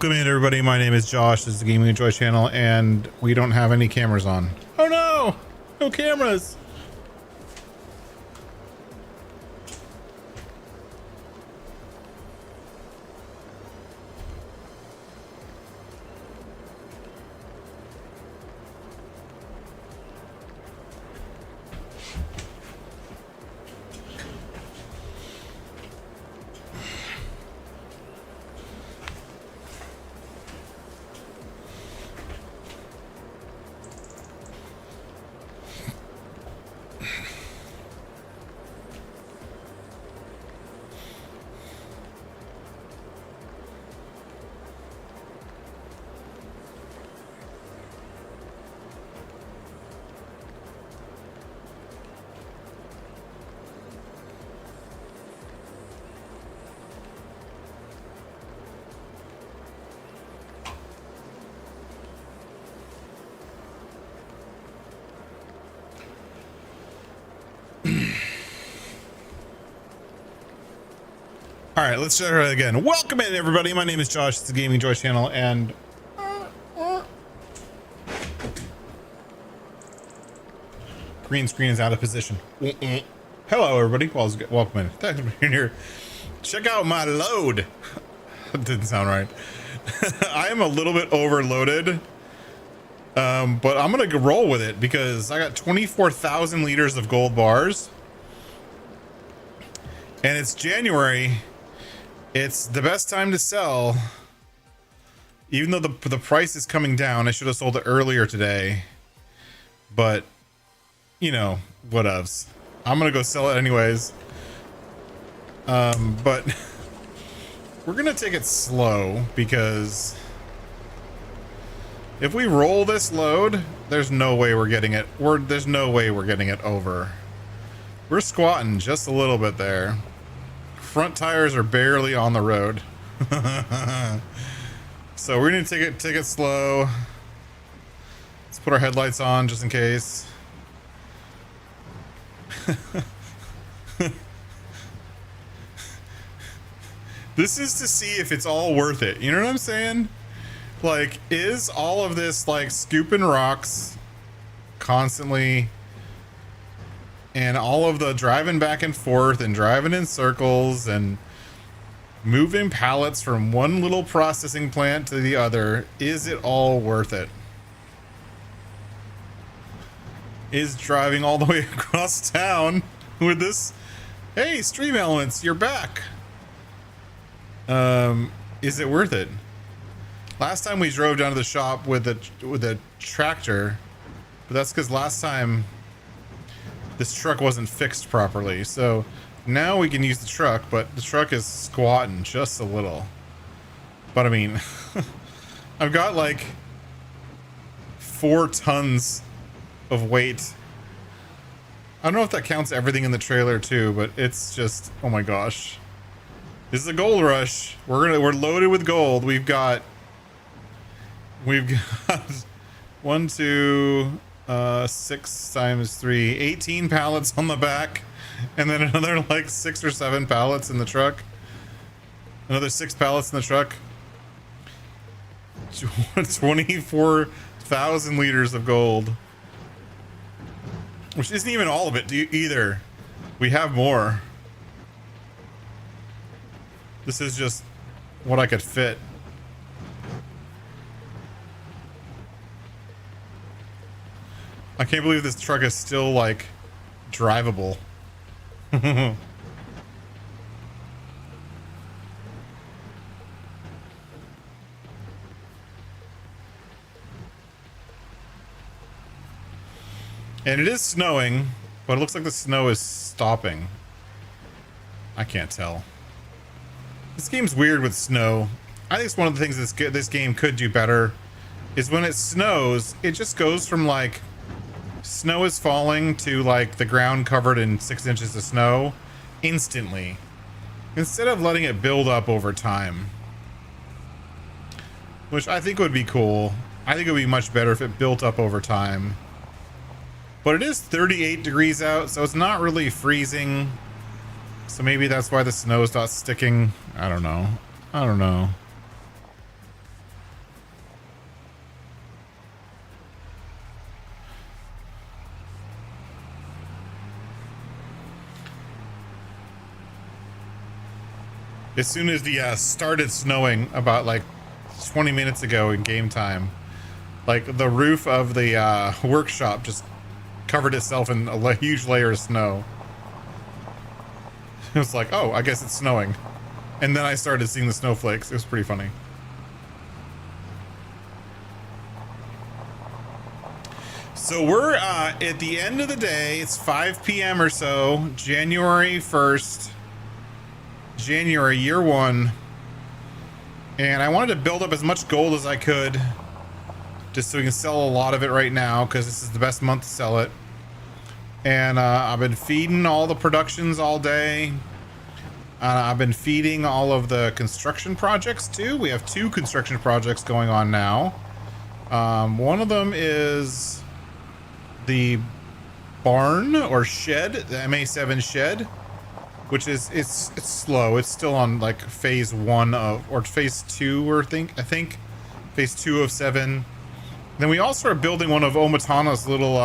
Welcome in, everybody. My name is Josh. This is the Gaming Enjoy channel, and we don't have any cameras on. Oh no! No cameras! All right, let's start again. Welcome in, everybody. My name is Josh. It's the Gaming Enjoy channel, and green screen is out of position. Hello, everybody. Welcome in. Thanks for being here. Check out my load. That didn't sound right. I am a little bit overloaded, but I'm gonna roll with it because I got 24,000 liters of gold bars, and it's January. It's the best time to sell, even though the price is coming down. I should have sold it earlier today, but you know, whatevs. I'm gonna go sell it anyways. But we're gonna take it slow because if we roll this load, there's no way we're getting it. There's no way we're getting it over. We're squatting just a little bit there. Front tires are barely on the road. So we're gonna take it slow. Let's put our headlights on just in case. This is to see if it's all worth it. You know what I'm saying? Like, is all of this like scooping rocks constantly, and all of the driving back and forth and driving in circles and moving pallets from one little processing plant to the other, is it all worth it? Is driving all the way across town with this, hey, Stream Elements, you're back. Is it worth it? Last time we drove down to the shop with a tractor, but that's because last time this truck wasn't fixed properly. So now we can use the truck, but the truck is squatting just a little. But I mean, I've got like 4 tons of weight. I don't know if that counts everything in the trailer too, but it's just, oh my gosh. This is a gold rush. We're loaded with gold. We've got 1, 2, 6 times 3, 18 pallets on the back, and then another like 6 or 7 pallets in the truck. Another 6 pallets in the truck. 24,000 liters of gold, which isn't even all of it either. We have more. This is just what I could fit. I can't believe this truck is still like drivable. And it is snowing, but it looks like the snow is stopping. I can't tell. This game's weird with snow. I think it's one of the things this game could do better is when it snows, it just goes from like snow is falling to like the ground covered in 6 inches of snow instantly, instead of letting it build up over time, which I think would be cool. I think it would be much better if it built up over time. But it is 38 degrees out, so it's not really freezing. So maybe that's why the snow is not sticking. I don't know. As soon as the started snowing about like 20 minutes ago in game time, like the roof of the workshop just covered itself in a huge layer of snow. It was like, oh, I guess it's snowing. And then I started seeing the snowflakes. It was pretty funny. So we're at the end of the day. It's 5 p.m. or so, January 1st, January, year one. And I wanted to build up as much gold as I could, just so we can sell a lot of it right now, because this is the best month to sell it. And I've been feeding all the productions all day. I've been feeding all of the construction projects too. We have 2 construction projects going on now. One of them is the barn or shed, the MA7 shed, which is it's slow. It's still on like phase 1 of, or phase 2, or I think phase 2 of 7. Then we also are building one of Omatana's little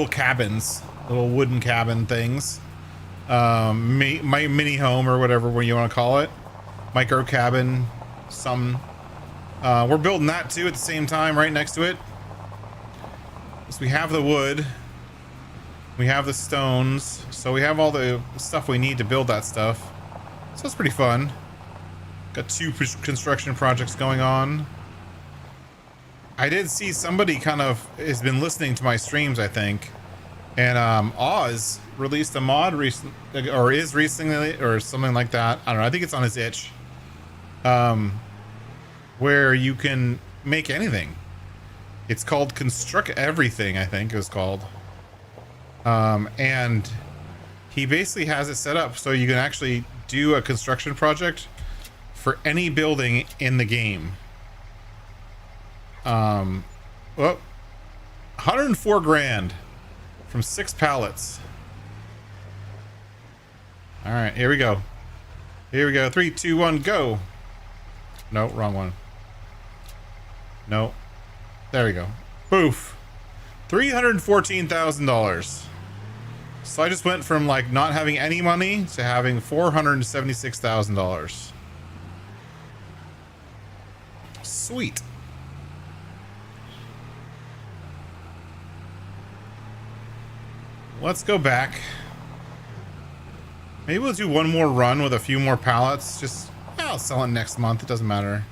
cabins, little wooden cabin things. My mini home, or whatever you want to call it, micro cabin. We're building that too at the same time, right next to it. So we have the wood, we have the stones, so we have all the stuff we need to build that stuff. So it's pretty fun. Got 2 construction projects going on. I did see somebody kind of has been listening to my streams, I think, and Oz released a mod recently, or is recently, or something like that. I don't know. I think it's on his itch, where you can make anything. It's called Construct Everything, I think it was called. And he basically has it set up so you can actually do a construction project for any building in the game. Well, 104 grand from 6 pallets. All right, here we go. Here we go. 3, 2, 1, go. No, wrong one. No. There we go. Boof. $314,000. So I just went from like not having any money to having $476,000. Sweet. Let's go back. Maybe we'll do one more run with a few more pallets. Just, yeah, I'll sell it next month. It doesn't matter.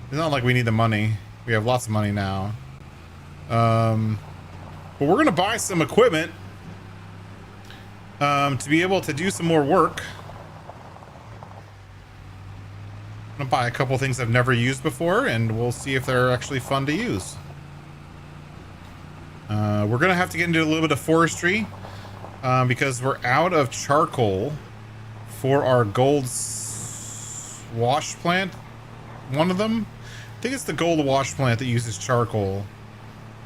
It's not like we need the money. We have lots of money now. But we're going to buy some equipment to be able to do some more work. I'm going to buy a couple things I've never used before, and we'll see if they're actually fun to use. We're going to have to get into a little bit of forestry because we're out of charcoal for our gold wash plant. One of them. I think it's the gold wash plant that uses charcoal.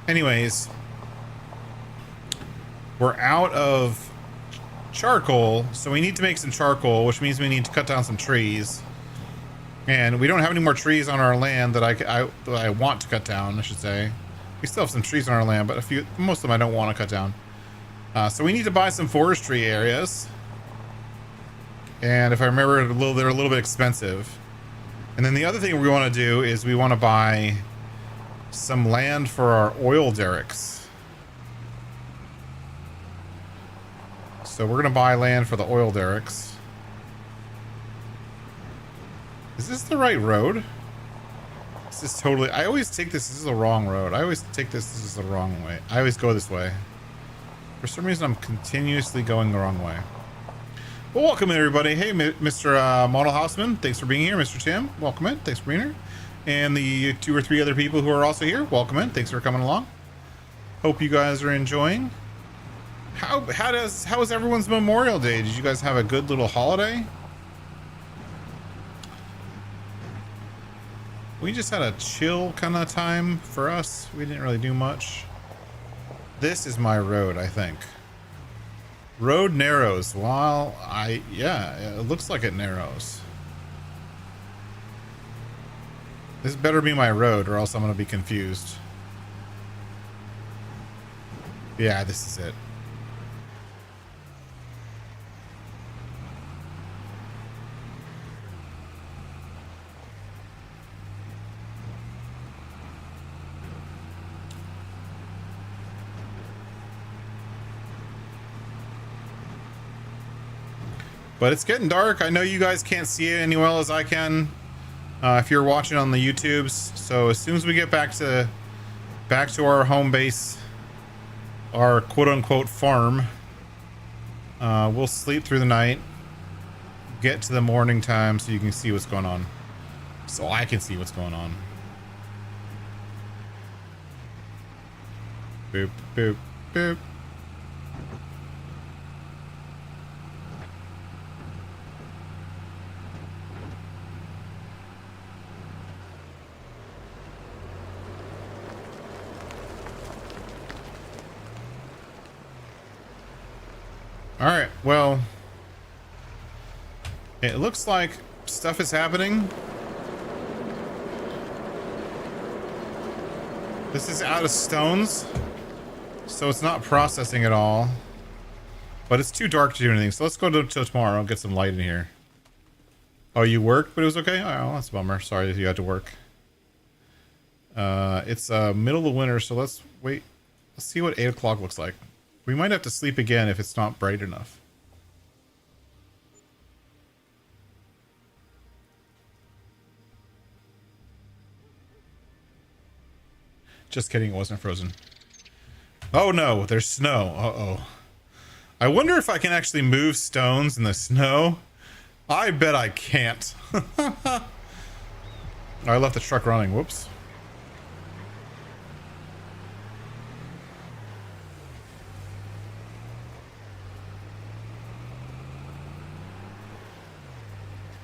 Anyways, we're out of charcoal, so we need to make some charcoal, which means we need to cut down some trees. And we don't have any more trees on our land that I want to cut down, I should say. We still have some trees on our land, but most of them I don't want to cut down. So we need to buy some forestry areas. And if I remember, they're a little bit expensive. And then the other thing we want to do is we want to buy some land for our oil derricks. So we're going to buy land for the oil derricks. Is this the right road? This is totally... I always take this is the wrong road. I always take this is the wrong way. I always go this way. For some reason, I'm continuously going the wrong way. Well, welcome in, everybody. Hey, Mr. Model Houseman. Thanks for being here. Mr. Tim, welcome in. Thanks for being here. And the 2 or 3 other people who are also here, welcome in. Thanks for coming along. Hope you guys are enjoying. How was everyone's Memorial Day? Did you guys have a good little holiday? We just had a chill kind of time for us. We didn't really do much. This is my road, I think. Road narrows. Well, yeah, it looks like it narrows. This better be my road, or else I'm going to be confused. Yeah, this is it. But it's getting dark. I know you guys can't see it as well as I can if you're watching on the YouTubes. So as soon as we get back to our home base, our quote-unquote farm, we'll sleep through the night, get to the morning time so you can see what's going on. So I can see what's going on. Boop, boop, boop. Alright, well, it looks like stuff is happening. This is out of stones, so it's not processing at all. But it's too dark to do anything, so let's go till tomorrow and get some light in here. Oh, you worked, but it was okay? Oh, that's a bummer. Sorry that you had to work. It's middle of winter, so let's wait. Let's see what 8 o'clock looks like. We might have to sleep again if it's not bright enough. Just kidding, it wasn't frozen. Oh no, there's snow. Uh-oh. I wonder if I can actually move stones in the snow. I bet I can't. I left the truck running. Whoops.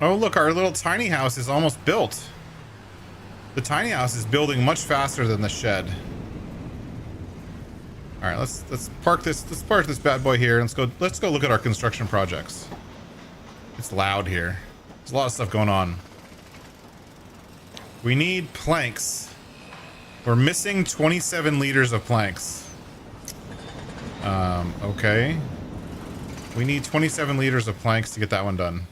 Oh, look, our little tiny house is almost built. The tiny house is building much faster than the shed. All right, let's park this. Let's park this bad boy here. Let's go look at our construction projects. It's loud here. There's a lot of stuff going on. We need planks. We're missing 27 liters of planks. Okay. We need 27 liters of planks to get that one done.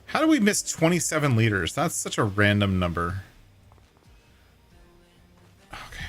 How do we miss 27 liters? That's such a random number. Okay.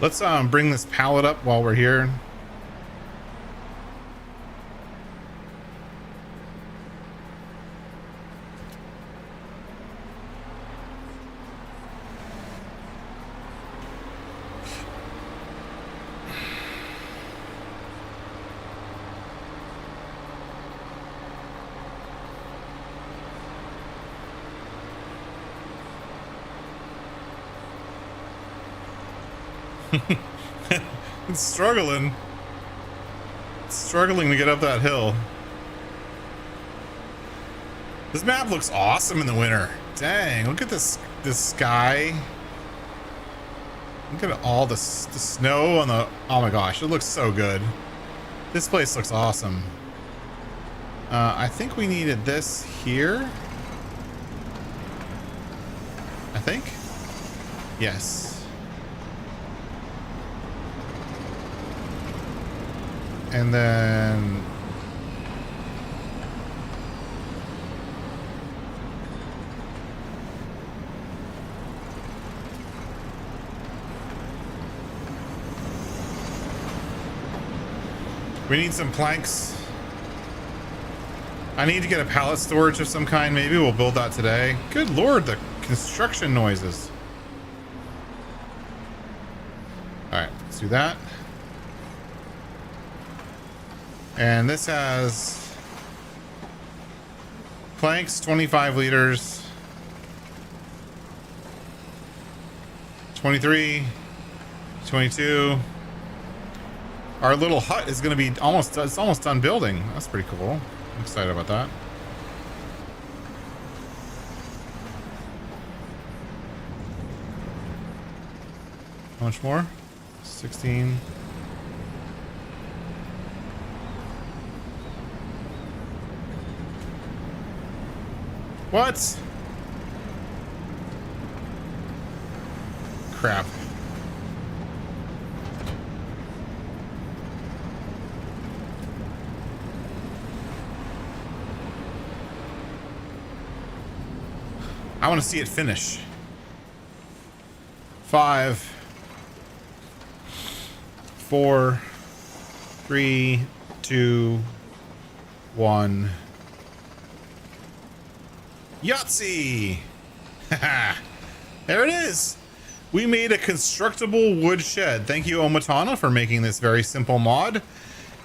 Let's bring this pallet up while we're here. It's struggling. It's struggling to get up that hill. This map looks awesome in the winter. Dang, look at this sky. Look at all the snow on the... Oh my gosh, it looks so good. This place looks awesome. I think we needed this here. I think. Yes. And then we need some planks. I need to get a pallet storage of some kind. Maybe we'll build that today. Good Lord, the construction noises. All right, let's do that. And this has planks, 25 liters. 23, 22. Our little hut is going to be it's almost done building. That's pretty cool. I'm excited about that. How much more? 16. What? Crap. I want to see it finish. 5, 4, 3, 2, 1. Yahtzee! There it is. We made a constructible wood shed. Thank you, Omatana, for making this very simple mod.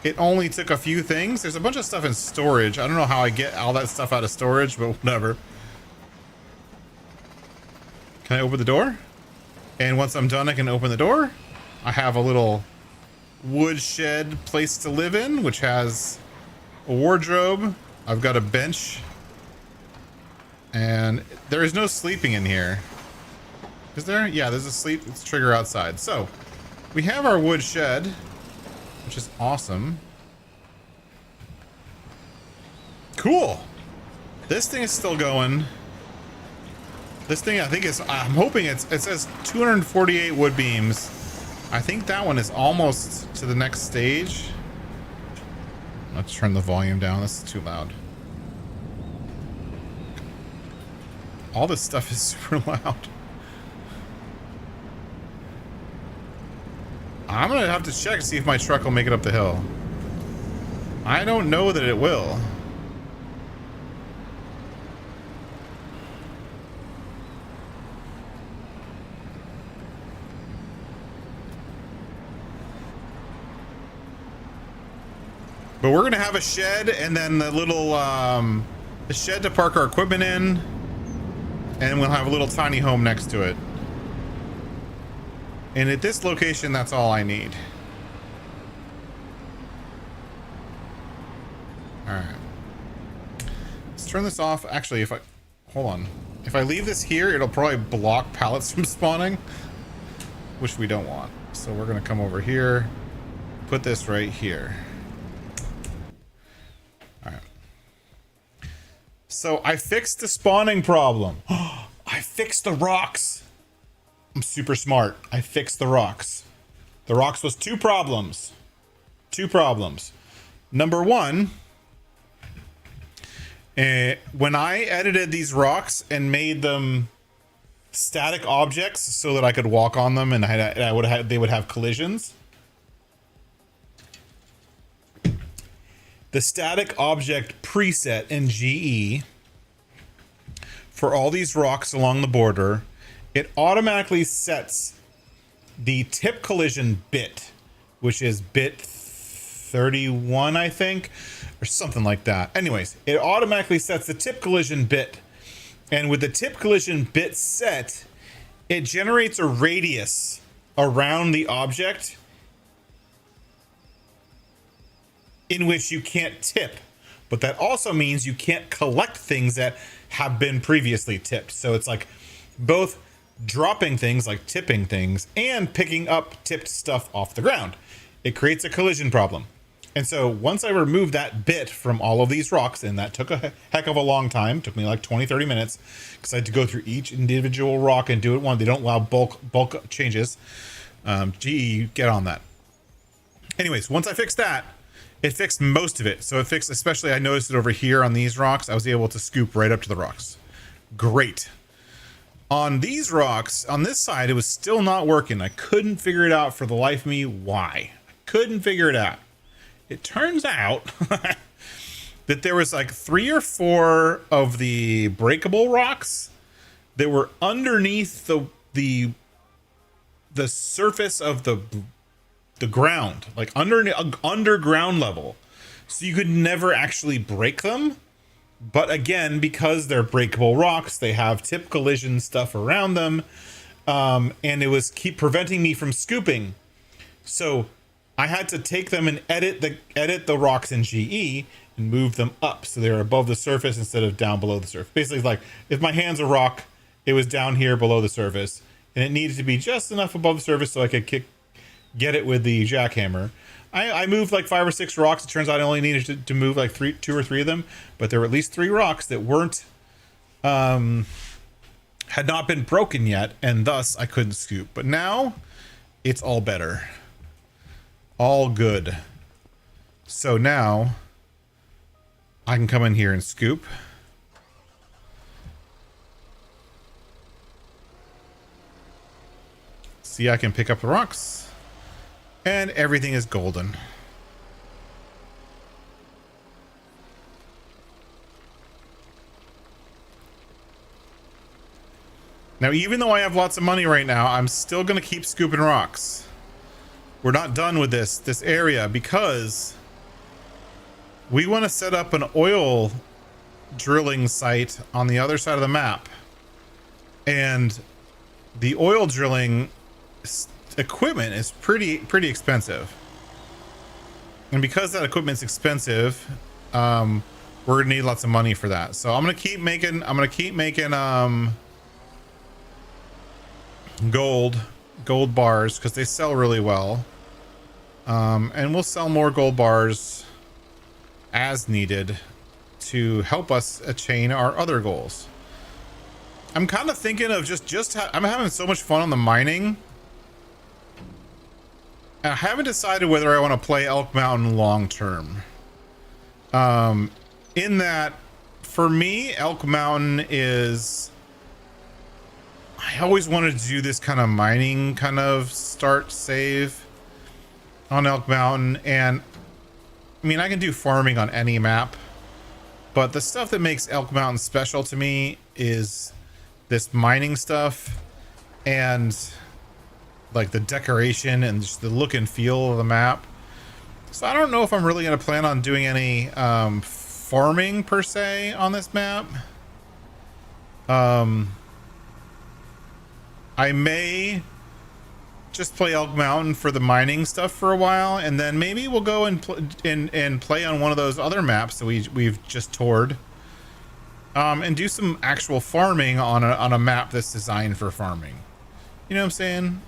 It only took a few things. There's a bunch of stuff in storage. I don't know how I get all that stuff out of storage, but whatever. Can I open the door? And once I'm done, I can open the door. I have a little wood shed place to live in, which has a wardrobe. I've got a bench. And there is no sleeping in here. Is there? Yeah, there's a sleep trigger outside. So, we have our wood shed, which is awesome. Cool. This thing is still going. This thing, I think I'm hoping it says 248 wood beams. I think that one is almost to the next stage. Let's turn the volume down. This is too loud. All this stuff is super loud. I'm gonna have to check to see if my truck will make it up the hill. I don't know that it will. But we're gonna have a shed and then the little the shed to park our equipment in, and we'll have a little tiny home next to it. And at this location, that's all I need. All right. Let's turn this off. Actually, hold on. If I leave this here, it'll probably block pallets from spawning, which we don't want. So we're gonna come over here, put this right here. All right. So I fixed the spawning problem. I fixed the rocks. I'm super smart. I fixed the rocks. The rocks was two problems. Number one, when I edited these rocks and made them static objects so that I could walk on them and they would have collisions. The static object preset in GE for all these rocks along the border, it automatically sets the tip collision bit, which is bit 31, I think, or something like that. Anyways, it automatically sets the tip collision bit. And with the tip collision bit set, it generates a radius around the object in which you can't tip. But that also means you can't collect things that have been previously tipped. So it's like both dropping things, like tipping things, and picking up tipped stuff off the ground. It creates a collision problem. And so once I removed that bit from all of these rocks, and that took a heck of a long time, took me like 20-30 minutes, because I had to go through each individual rock and do it one. They don't allow bulk changes. GE, get on that. Anyways, once I fixed that, it fixed most of it. So it fixed, especially I noticed it over here on these rocks, I was able to scoop right up to the rocks. Great. On these rocks, on this side, it was still not working. I couldn't figure it out for the life of me why. I couldn't figure it out. It turns out that there was like 3 or 4 of the breakable rocks that were underneath the surface of the ground, like underground level. So you could never actually break them. But again, because they're breakable rocks, they have tip collision stuff around them. and it was keep preventing me from scooping. So I had to take them and edit the rocks in GE and move them up so they're above the surface instead of down below the surface. Basically, like if my hand's a rock, it was down here below the surface, and it needed to be just enough above the surface so I could get it with the jackhammer. I moved like 5 or 6 rocks. It turns out I only needed to move like 2 or 3 of them, but there were at least 3 rocks that weren't had not been broken yet, and thus I couldn't scoop. But now it's all better. All good. So now I can come in here and scoop. See, I can pick up the rocks and everything is golden. Now, even though I have lots of money right now, I'm still going to keep scooping rocks. We're not done with this area because we want to set up an oil drilling site on the other side of the map. And the oil drilling equipment is pretty expensive. And because that equipment's expensive, we're going to need lots of money for that. So I'm going to keep making gold bars because they sell really well, and we'll sell more gold bars as needed to help us attain our other goals. I'm kind of thinking of I'm having so much fun on the mining, and I haven't decided whether I want to play Elk Mountain long term. In that, for me, Elk Mountain is, I always wanted to do this kind of mining kind of start save on Elk Mountain. And I mean, I can do farming on any map, but the stuff that makes Elk Mountain special to me is this mining stuff and like the decoration and just the look and feel of the map. So I don't know if I'm really going to plan on doing any farming per se on this map. I may just play Elk Mountain for the mining stuff for a while, and then maybe we'll go and play on one of those other maps that we've just toured, and do some actual farming on a map that's designed for farming. You know what I'm saying?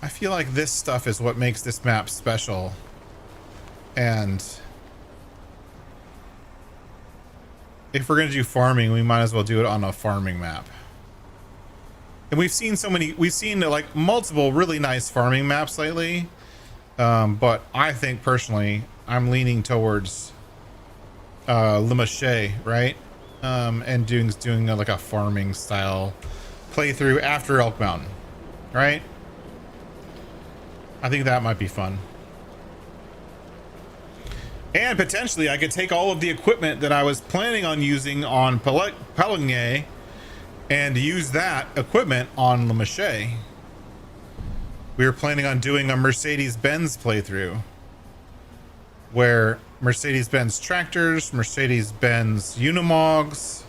I feel like this stuff is what makes this map special, and if we're going to do farming, we might as well do it on a farming map. And we've seen like multiple really nice farming maps lately. But I think personally, I'm leaning towards Le Mache, right? And doing like a farming style playthrough after Elk Mountain, right? I think that might be fun. And potentially I could take all of the equipment that I was planning on using on Pelagny and use that equipment on Le Mache. We were planning on doing a Mercedes-Benz playthrough where Mercedes-Benz tractors, Mercedes-Benz Unimogs,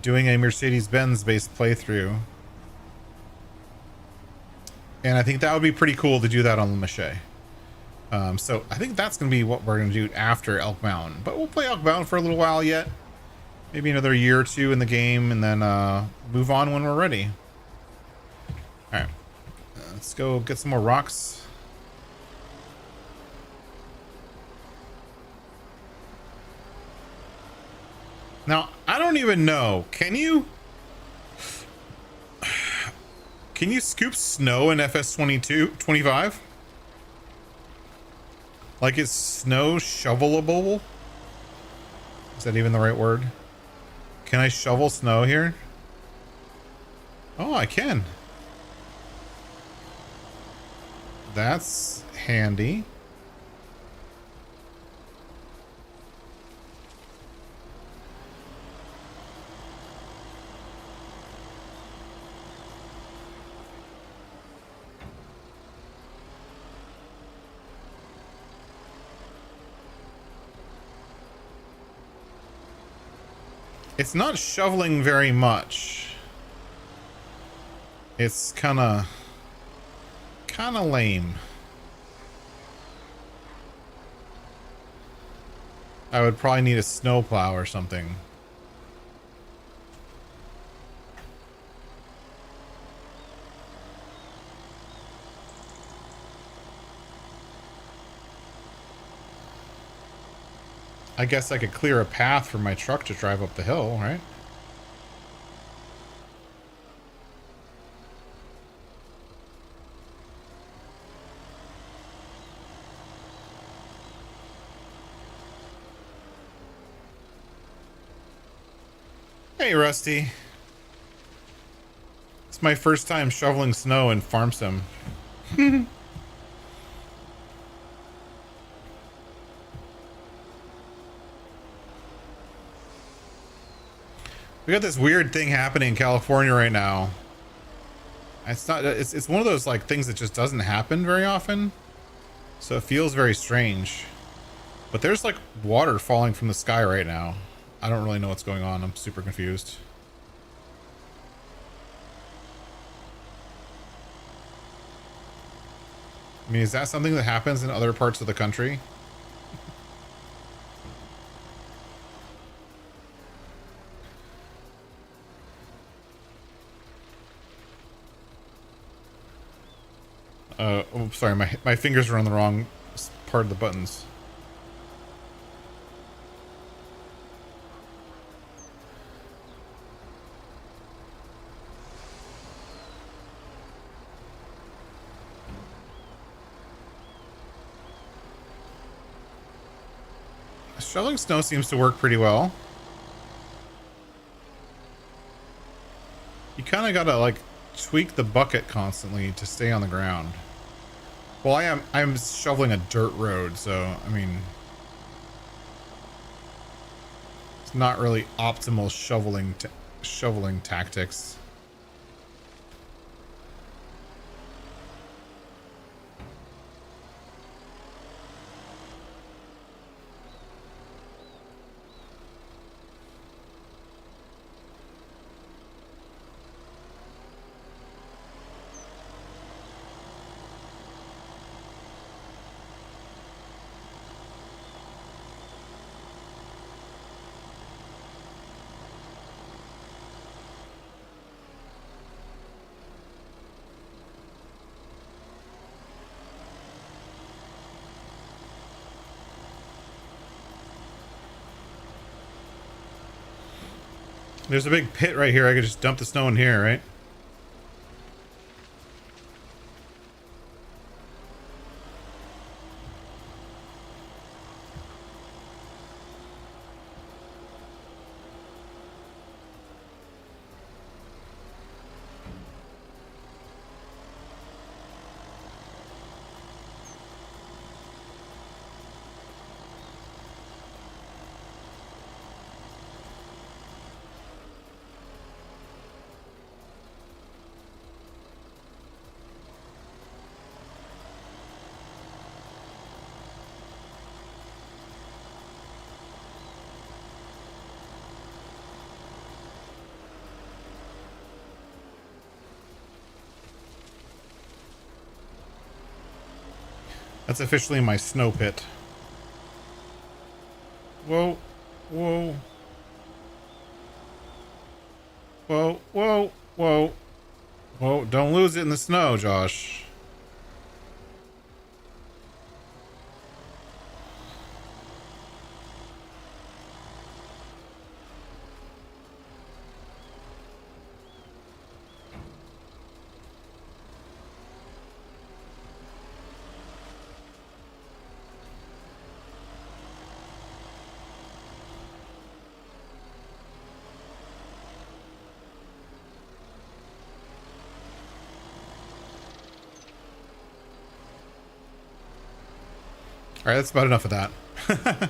doing a Mercedes-Benz based playthrough. And I think that would be pretty cool to do that on Le Mache. So I think that's going to be what we're going to do after Elk Mountain. But we'll play Elk Mountain for a little while yet. Maybe another year or two in the game, and then move on when we're ready. Alright. Let's go get some more rocks. Now, I don't even know. Can you scoop snow in FS25? Like, is snow shovelable? Is that even the right word? Can I shovel snow here? Oh, I can. That's handy. It's not shoveling very much. It's kind of lame. I would probably need a snowplow or something. I guess I could clear a path for my truck to drive up the hill, right? Hey, Rusty. It's my first time shoveling snow in Farm Sim. We got this weird thing happening in California right now. It's one of those like things that just doesn't happen very often. So it feels very strange. But there's like water falling from the sky right now. I don't really know what's going on. I'm super confused. I mean, is that something that happens in other parts of the country? Oh, sorry, my fingers are on the wrong part of the buttons. Shoveling snow seems to work pretty well. You kind of gotta like tweak the bucket constantly to stay on the ground. Well, I'm shoveling a dirt road, so I mean, it's not really optimal shoveling tactics. There's a big pit right here. I could just dump the snow in here, right? That's officially my snow pit. Whoa, whoa. Whoa, whoa, whoa. Whoa, don't lose it in the snow, Josh. All right, that's about enough of that.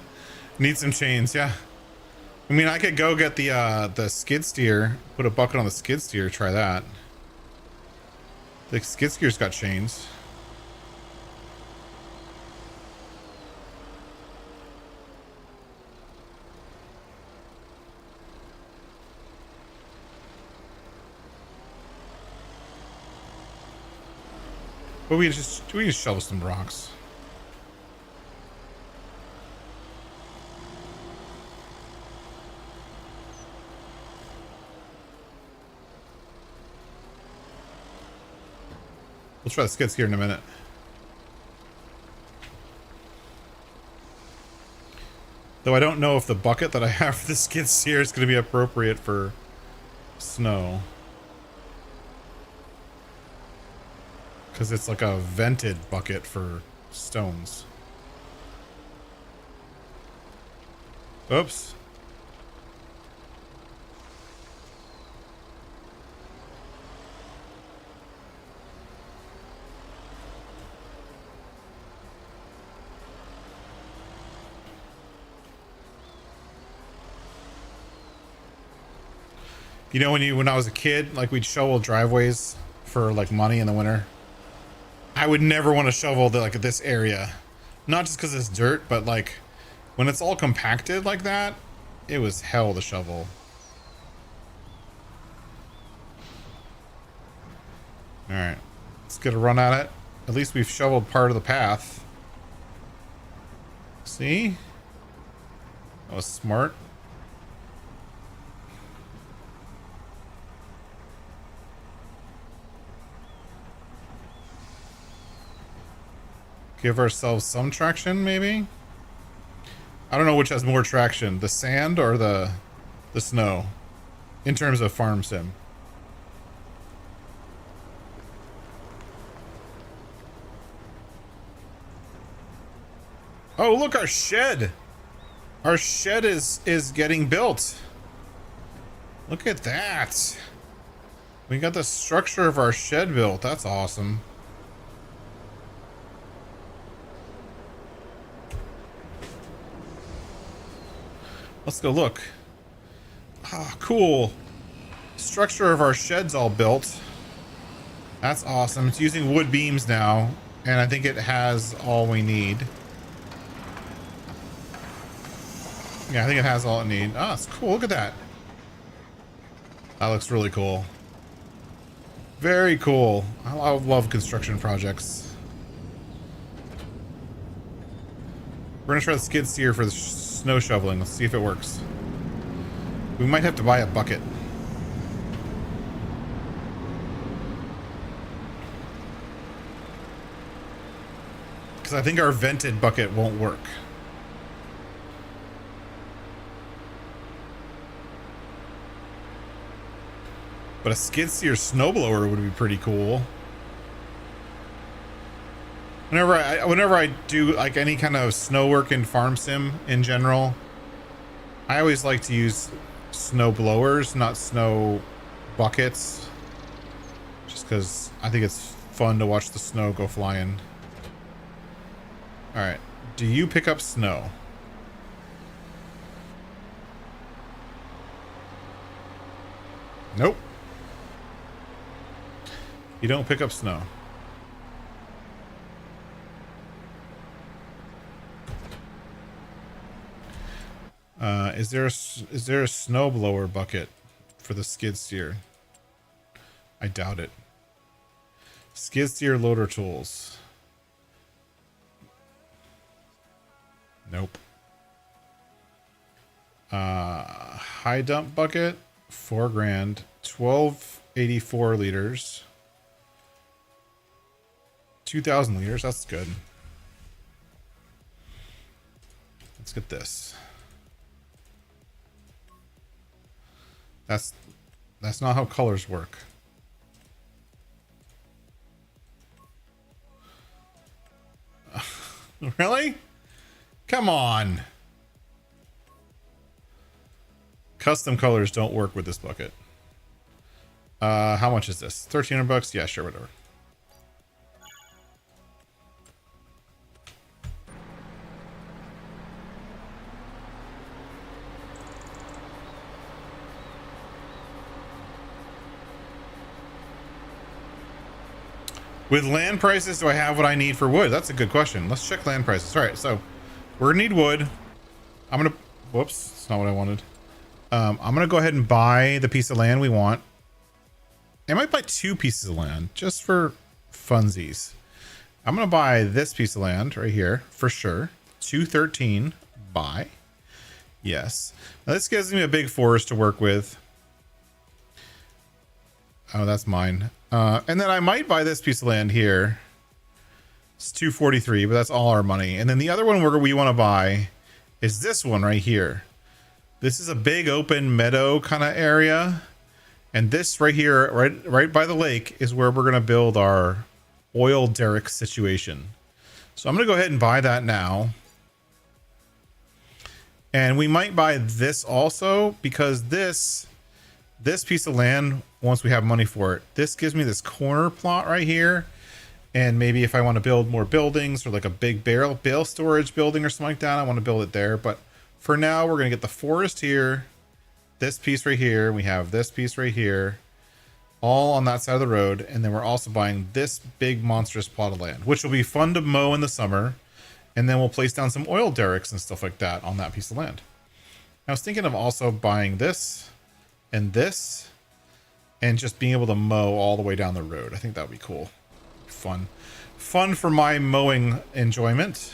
Need some chains, yeah. I mean, I could go get the skid steer, put a bucket on the skid steer, try that. The skid steer's got chains. But we can shovel some rocks. We'll try the skid steer in a minute. Though I don't know if the bucket that I have for the skid steer is going to be appropriate for snow. Because it's like a vented bucket for stones. Oops. You know, when I was a kid, like we'd shovel driveways for like money in the winter. I would never want to shovel this area, not just because it's dirt, but like when it's all compacted like that, it was hell to shovel. All right, let's get a run at it. At least we've shoveled part of the path. See, that was smart. Give ourselves some traction, maybe? I don't know which has more traction, the sand or the snow, in terms of farm sim. Oh, look, our shed! Our shed is getting built. Look at that. We got the structure of our shed built. That's awesome. Let's go look. Ah, cool. Structure of our shed's all built. That's awesome. It's using wood beams now, and I think it has all we need. Yeah, I think it has all it needs. Oh, it's cool. Look at that. That looks really cool. Very cool. I love construction projects. We're gonna try the skid steer for the snow shoveling. Let's see if it works. We might have to buy a bucket. Because I think our vented bucket won't work. But a skid steer snowblower would be pretty cool. Whenever I do like any kind of snow work in farm sim in general, I always like to use snow blowers, not snow buckets, just because I think it's fun to watch the snow go flying. All right, do you pick up snow? Nope. You don't pick up snow. Is there a snowblower bucket for the skid steer? I doubt it. Skid steer loader tools. Nope. High dump bucket, $4 grand, 1284 liters, 2000 liters. That's good. Let's get this. That's not how colors work. Really? Come on. Custom colors don't work with this bucket. How much is this? 1300 bucks? Yeah, sure, whatever. With land prices, do I have what I need for wood? That's a good question. Let's check land prices. All right, so we're gonna need wood. I'm gonna, whoops, that's not what I wanted. I'm gonna go ahead and buy the piece of land we want. I might buy 2 pieces of land just for funsies. I'm going to buy this piece of land right here for sure. 213 buy. Yes. Now this gives me a big forest to work with. Oh, that's mine. And then I might buy this piece of land here. It's 243, but that's all our money. And then the other one we want to buy is this one right here. This is a big open meadow kind of area. And this right here, right by the lake, is where we're going to build our oil derrick situation. So I'm going to go ahead and buy that now. And we might buy this also, because this piece of land, once we have money for it, this gives me this corner plot right here. And maybe if I want to build more buildings or like a big bale storage building or something like that, I want to build it there. But for now, we're going to get the forest here, this piece right here. We have this piece right here, all on that side of the road. And then we're also buying this big monstrous plot of land, which will be fun to mow in the summer. And then we'll place down some oil derricks and stuff like that on that piece of land. I was thinking of also buying this and this and just being able to mow all the way down the road. I think that would be cool. Fun for my mowing enjoyment.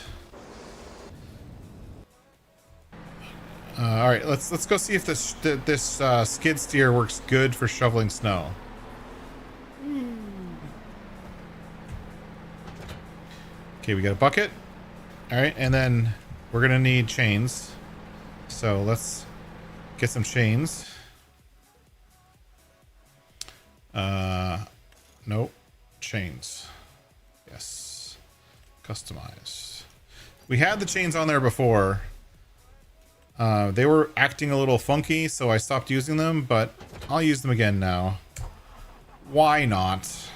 All right, let's go see if this skid steer works good for shoveling snow. Okay, we got a bucket. All right, and then we're gonna need chains. So let's get some chains. Nope, chains. Yes, customize. We had the chains on there before. They were acting a little funky, so I stopped using them, but I'll use them again now. Why not?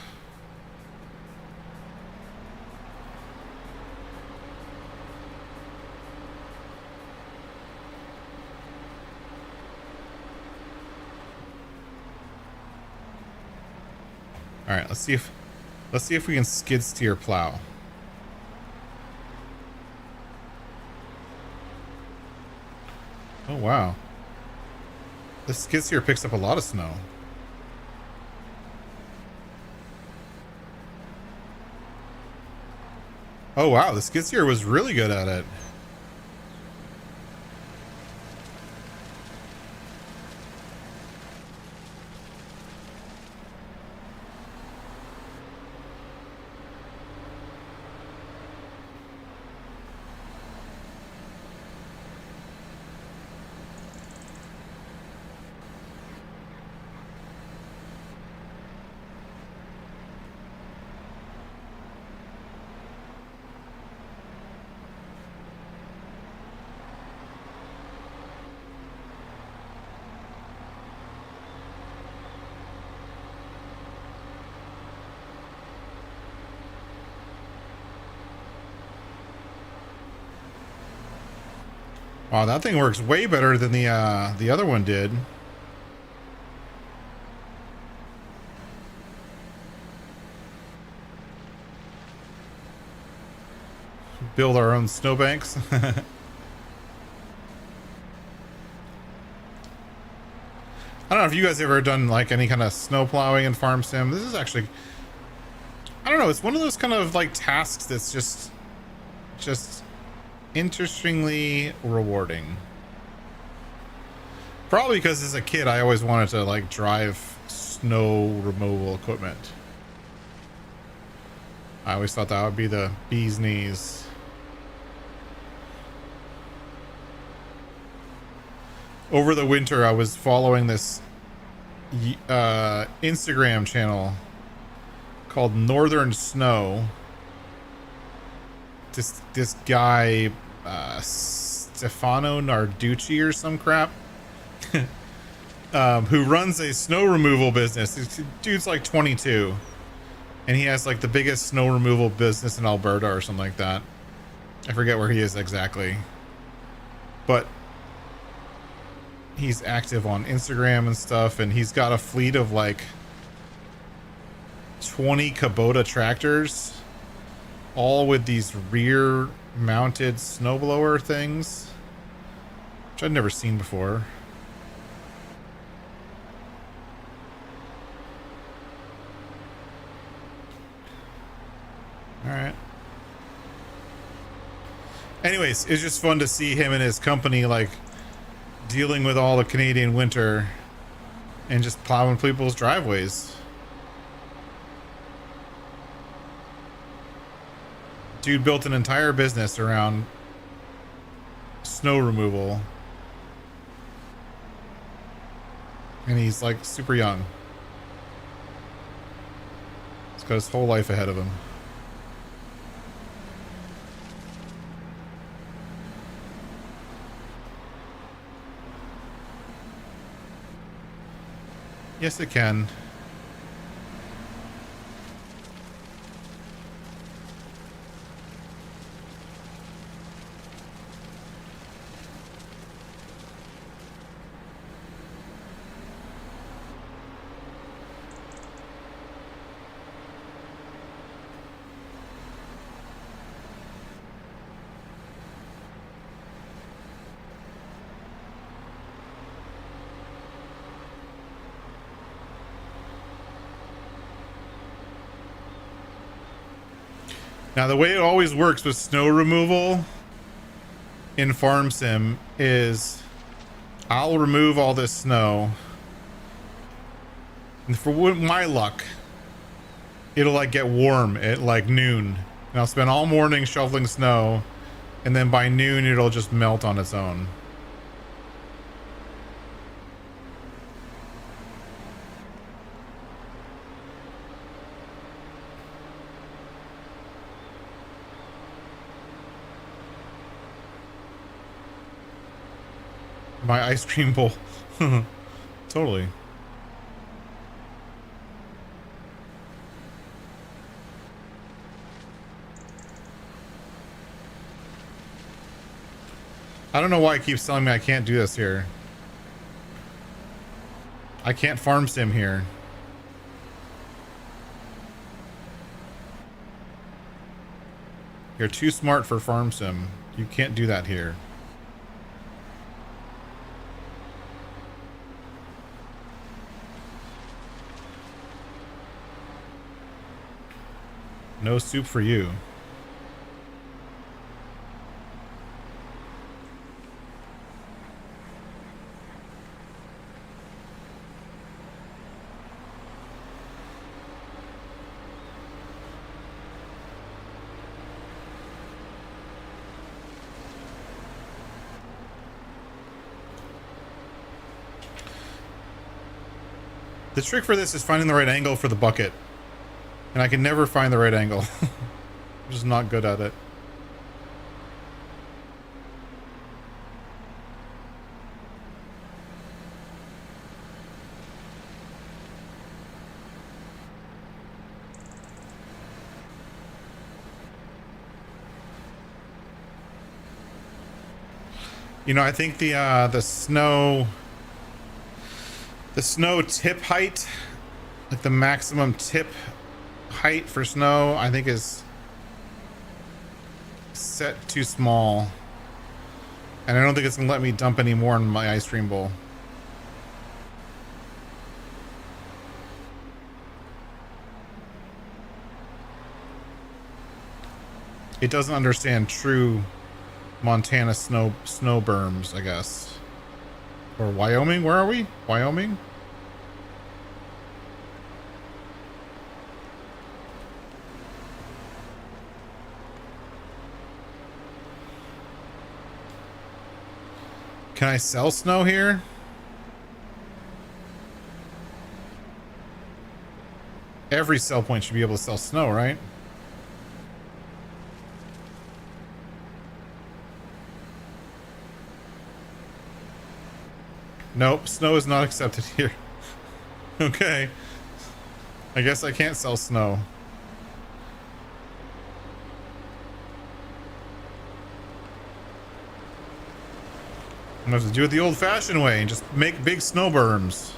All right, let's see if we can skid steer plow. Oh wow. This skid steer picks up a lot of snow. Oh wow, the skid steer was really good at it. Wow, that thing works way better than the other one did. Build our own snowbanks. I don't know if you guys ever done like any kind of snow plowing in Farm Sim. This is actually, I don't know, it's one of those kind of like tasks that's just interestingly rewarding. Probably because as a kid I always wanted to like drive snow removal equipment. I always thought that would be the bee's knees. Over the winter I was following this Instagram channel called Northern Snow. This guy Stefano Narducci or some crap who runs a snow removal business. This dude's like 22 and he has like the biggest snow removal business in Alberta or something like that. I forget where he is exactly, but he's active on Instagram and stuff, and he's got a fleet of like 20 Kubota tractors, all with these rear mounted snowblower things, which I'd never seen before. right. Anyways, it's just fun to see him and his company like dealing with all the Canadian winter and just plowing people's driveways. Dude built an entire business around snow removal. And he's like super young. He's got his whole life ahead of him. Yes, it can. Now, the way it always works with snow removal in Farm Sim is I'll remove all this snow. And for my luck, it'll like get warm at like noon. And I'll spend all morning shoveling snow. And then by noon, it'll just melt on its own. My ice cream bowl. Totally. I don't know why it keeps telling me I can't do this here. I can't farm sim here. You're too smart for farm sim. You can't do that here. No soup for you. The trick for this is finding the right angle for the bucket. And I can never find the right angle. I'm just not good at it. You know, I think the snow tip height, like the maximum tip height for snow, I think is set too small. And I don't think it's gonna let me dump any more in my ice cream bowl. It doesn't understand true Montana snow berms, I guess. Or Wyoming, where are we? Wyoming? Can I sell snow here? Every sell point should be able to sell snow, right? Nope, snow is not accepted here. Okay. I guess I can't sell snow. I'm gonna have to do it the old-fashioned way and just make big snow berms.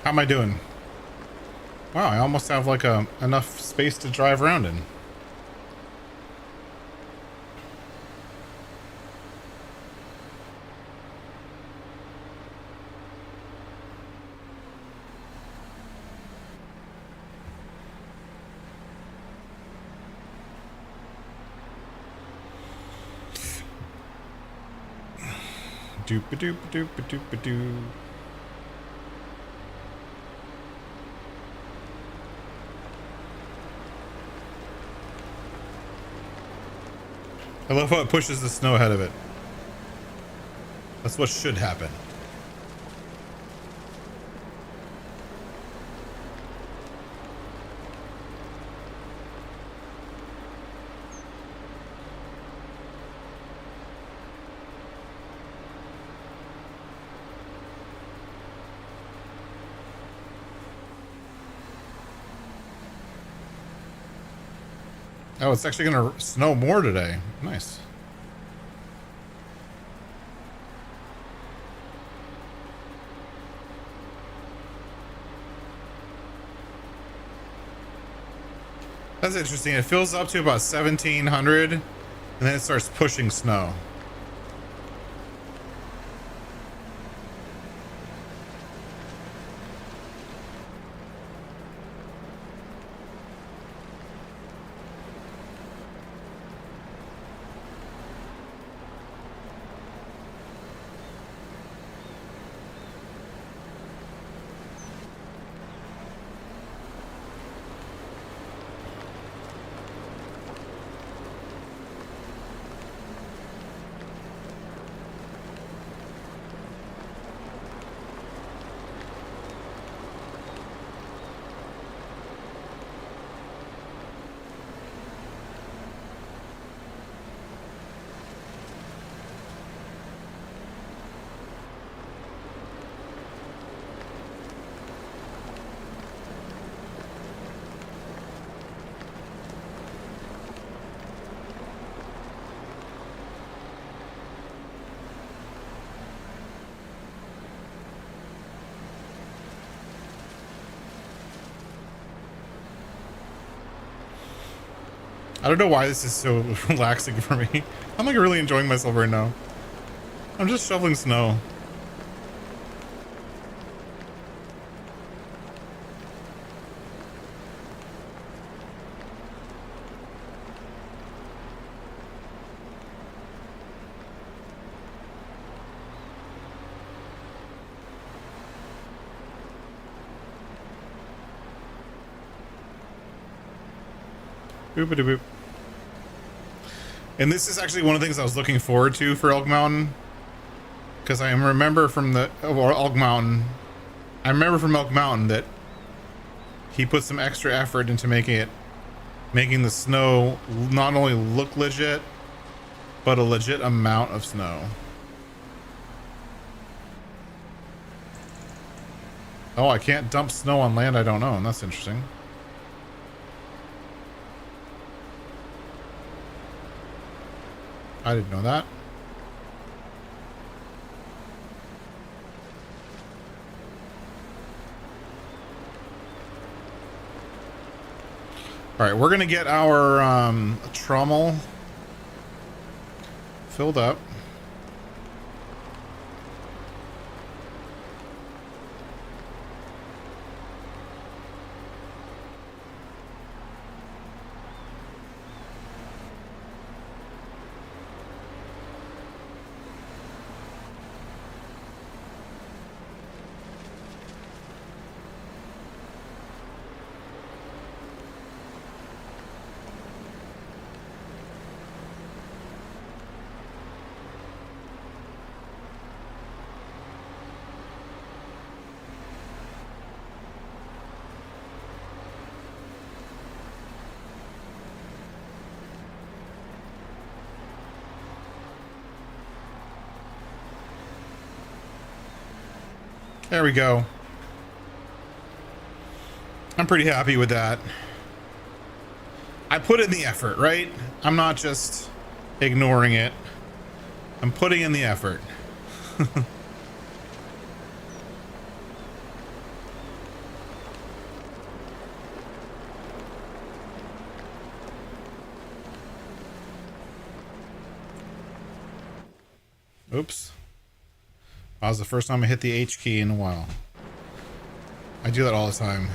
How am I doing? Wow, I almost have like enough space to drive around in. Doop-a-doop-a-doop-a-doop-a-doo. I love how it pushes the snow ahead of it. That's what should happen. Oh, it's actually going to snow more today. Nice. That's interesting. It fills up to about 1,700 and then it starts pushing snow. I don't know why this is so relaxing for me. I'm like really enjoying myself right now. I'm just shoveling snow. Boop-a-doo-boop. And this is actually one of the things I was looking forward to for Elk Mountain, because I remember from Elk Mountain, that he put some extra effort into making the snow not only look legit, but a legit amount of snow. Oh, I can't dump snow on land I don't own. That's interesting. I didn't know that. All right, we're gonna get our trommel filled up. There we go. I'm pretty happy with that. I put in the effort, right? I'm not just ignoring it. I'm putting in the effort. Oops. That was the first time I hit the H key in a while. I do that all the time.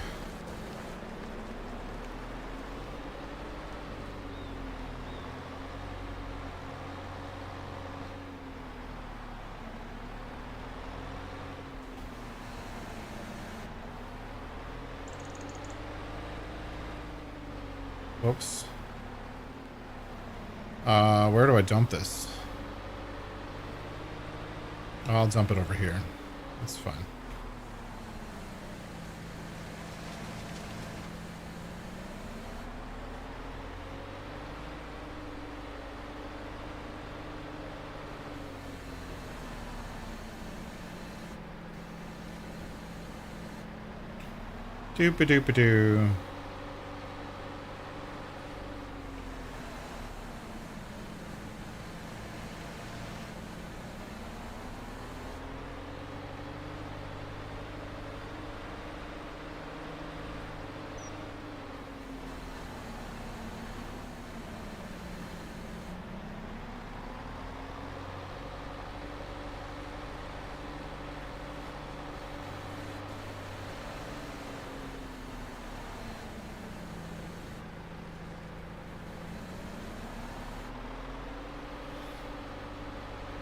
Whoops. Where do I dump this? I'll dump it over here. That's fine. Doop-a-doop-a-doo.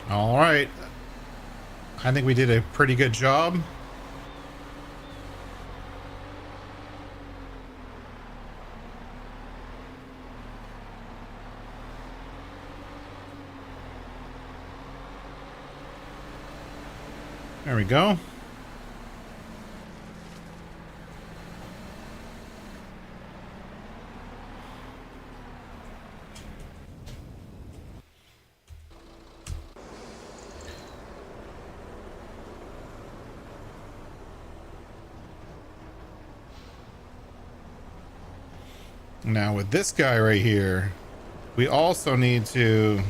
All right. I think we did a pretty good job. There we go. Now with this guy right here, we also need to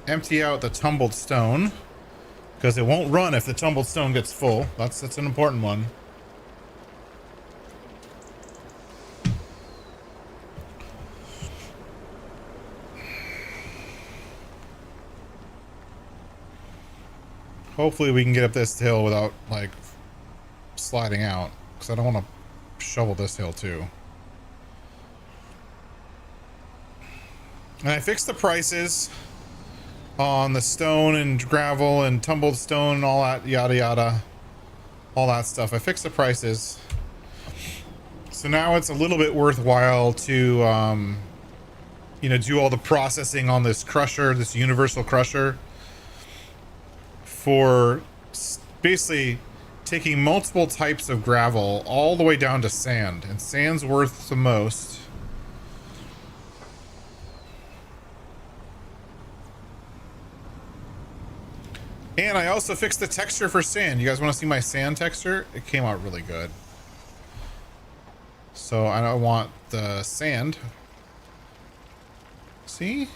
empty out the tumbled stone, because it won't run if the tumbled stone gets full. That's an important one. Hopefully we can get up this hill without, like, sliding out, because I don't want to shovel this hill too. And I fixed the prices on the stone and gravel and tumbled stone and all that yada yada, all that stuff. I fixed the prices, so now it's a little bit worthwhile to do all the processing on this crusher, this universal crusher, for basically taking multiple types of gravel all the way down to sand, and sand's worth the most. And I also fixed the texture for sand. You guys want to see my sand texture? It came out really good. So I don't want the sand. See?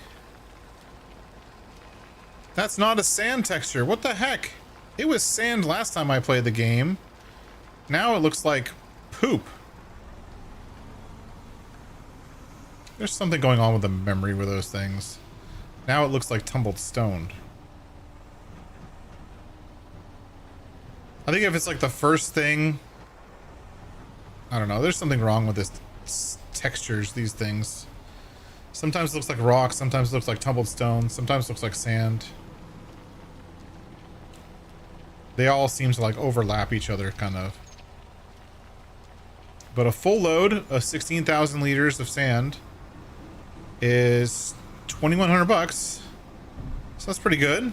That's not a sand texture. What the heck? It was sand last time I played the game. Now it looks like poop. There's something going on with the memory with those things. Now it looks like tumbled stone. I think if it's like the first thing, I don't know, there's something wrong with this textures, these things. Sometimes it looks like rock, sometimes it looks like tumbled stone, sometimes it looks like sand. They all seem to like overlap each other, kind of. But a full load of 16,000 liters of sand is 2,100 bucks. So that's pretty good.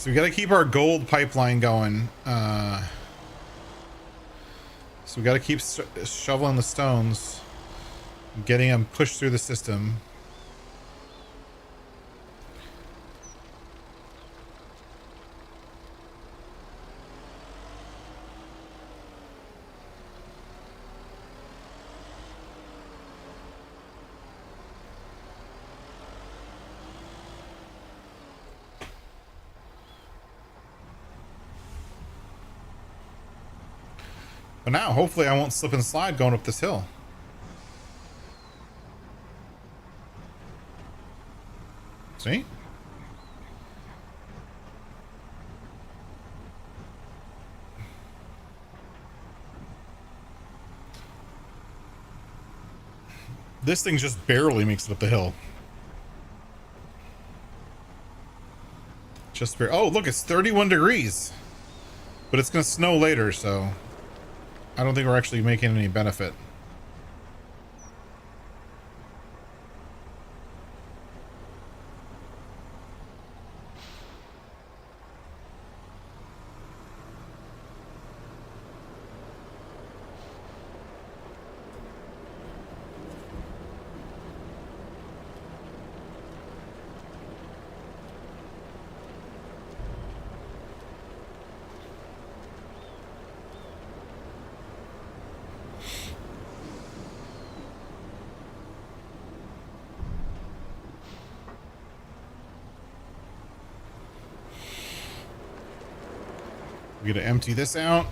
So we got to keep our gold pipeline going. So we got to keep shoveling the stones, getting them pushed through the system. But now, hopefully I won't slip and slide going up this hill. See? This thing just barely makes it up the hill. Just barely. Oh, look, it's 31 degrees. But it's going to snow later, so I don't think we're actually making any benefit. We're going to empty this out.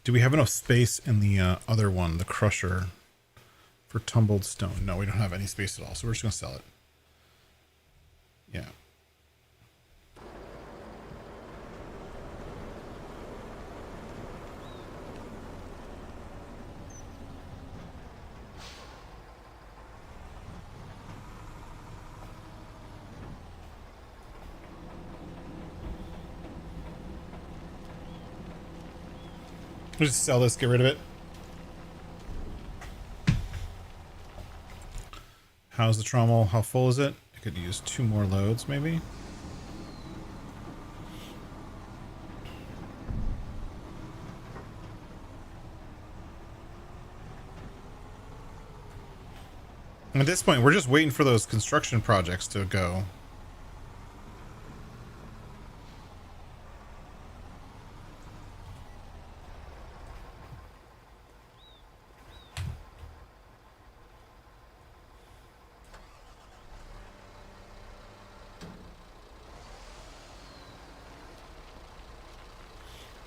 Do we have enough space in the other one, the crusher, for tumbled stone? No, we don't have any space at all, so we're just going to sell it. Yeah. We'll just sell this, get rid of it. How's the trommel? How full is it? I could use 2 more loads, maybe. At this point, we're just waiting for those construction projects to go.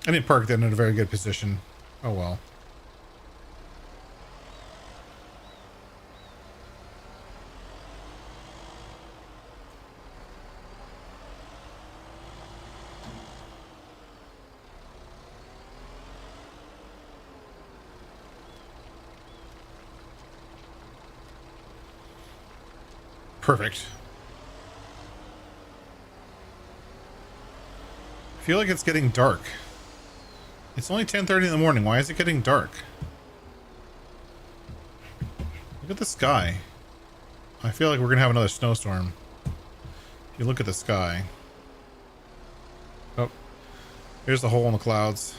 I didn't park that in a very good position. Oh well. Perfect. I feel like it's getting dark. It's only 10:30 in the morning. Why is it getting dark? Look at the sky. I feel like we're gonna have another snowstorm. If you look at the sky. Oh, here's the hole in the clouds.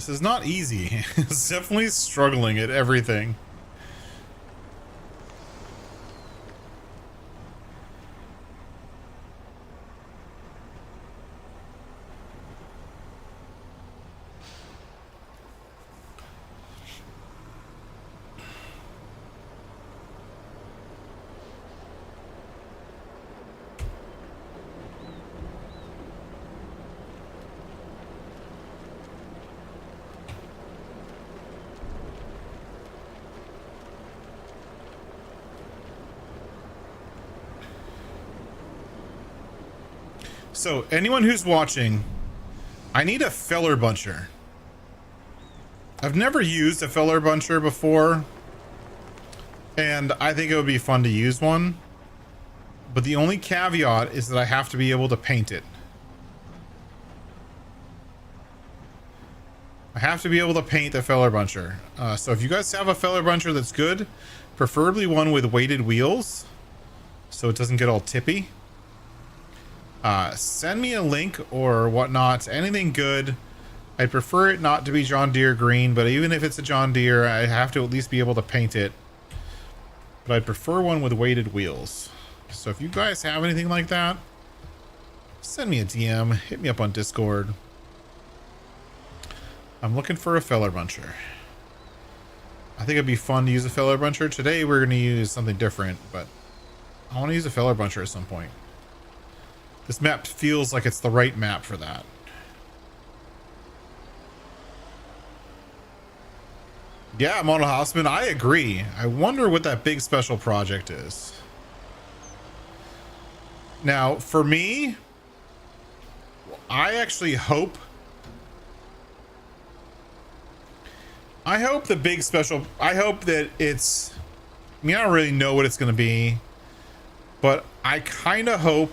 This is not easy. It's definitely struggling at everything. So, anyone who's watching, I need a feller buncher. I've never used a feller buncher before, and I think it would be fun to use one. But the only caveat is that I have to be able to paint it. I have to be able to paint the feller buncher. So if you guys have a feller buncher that's good, preferably one with weighted wheels, so it doesn't get all tippy. Send me a link or whatnot, anything good. I'd prefer it not to be John Deere green, but even if it's a John Deere, I have to at least be able to paint it. But I'd prefer one with weighted wheels. So if you guys have anything like that, send me a DM, hit me up on Discord. I'm looking for a feller buncher. I think it'd be fun to use a feller buncher. Today we're going to use something different, but I want to use a feller buncher at some point. This map feels like it's the right map for that. Yeah, Mono Houseman, I agree. I wonder what that big special project is. Now, for me, I actually hope... I hope the big special... I hope that it's... I mean, I don't really know what it's going to be, but I kind of hope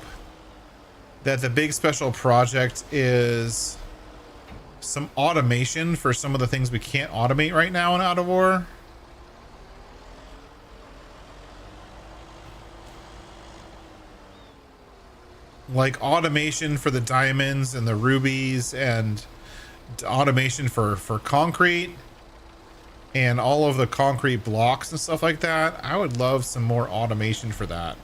that the big special project is some automation for some of the things we can't automate right now in Out of War. Like automation for the diamonds and the rubies, and automation for concrete and all of the concrete blocks and stuff like that. I would love some more automation for that.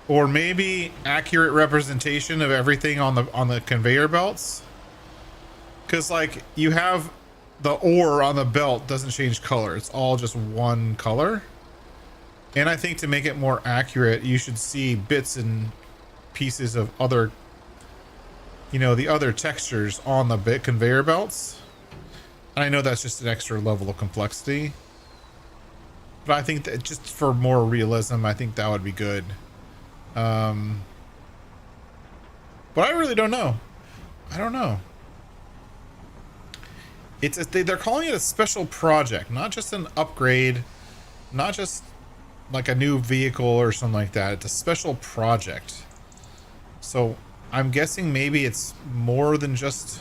Or maybe accurate representation of everything on the conveyor belts. Because like you have the ore on the belt doesn't change color. It's all just one color. And I think to make it more accurate, you should see bits and pieces of other, you know, the other textures on the conveyor belts. And I know that's just an extra level of complexity. But I think that just for more realism, I think that would be good. But I really don't know. I don't know. They're calling it a special project, not just an upgrade, not just like a new vehicle or something like that. It's a special project. So I'm guessing maybe it's more than just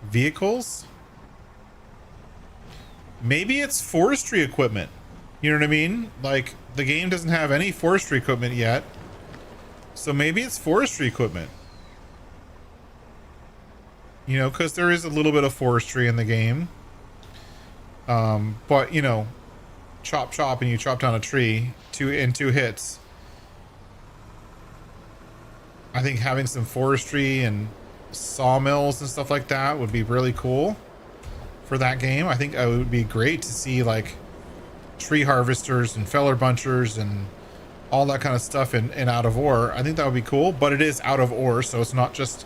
vehicles. Maybe it's forestry equipment. You know what I mean? Like, the game doesn't have any forestry equipment yet. So maybe it's forestry equipment. You know, because there is a little bit of forestry in the game. But, you know, chop and you chop down a tree in 2 hits. I think having some forestry and sawmills and stuff like that would be really cool for that game. I think it would be great to see like tree harvesters and feller bunchers and all that kind of stuff in Out of War. I think that would be cool, but it is Out of War, so it's not just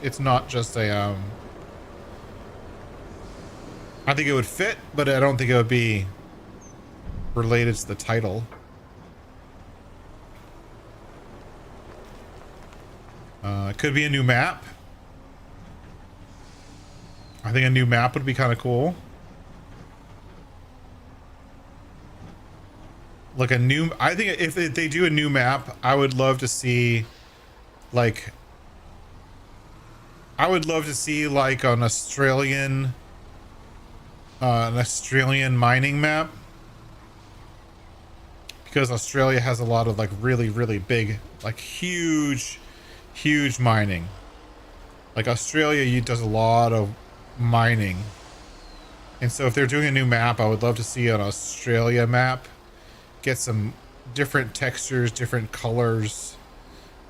a I think it would fit, but I don't think it would be related to the title. It could be a new map. I think a new map would be kind of cool. Like a new... I think if they do a new map, I would love to see... Like... I would love to see like an Australian mining map. Because Australia has a lot of like really, really big, like huge mining. Like Australia does a lot of mining. And so if they're doing a new map, I would love to see an Australia map. Get some different textures, different colors,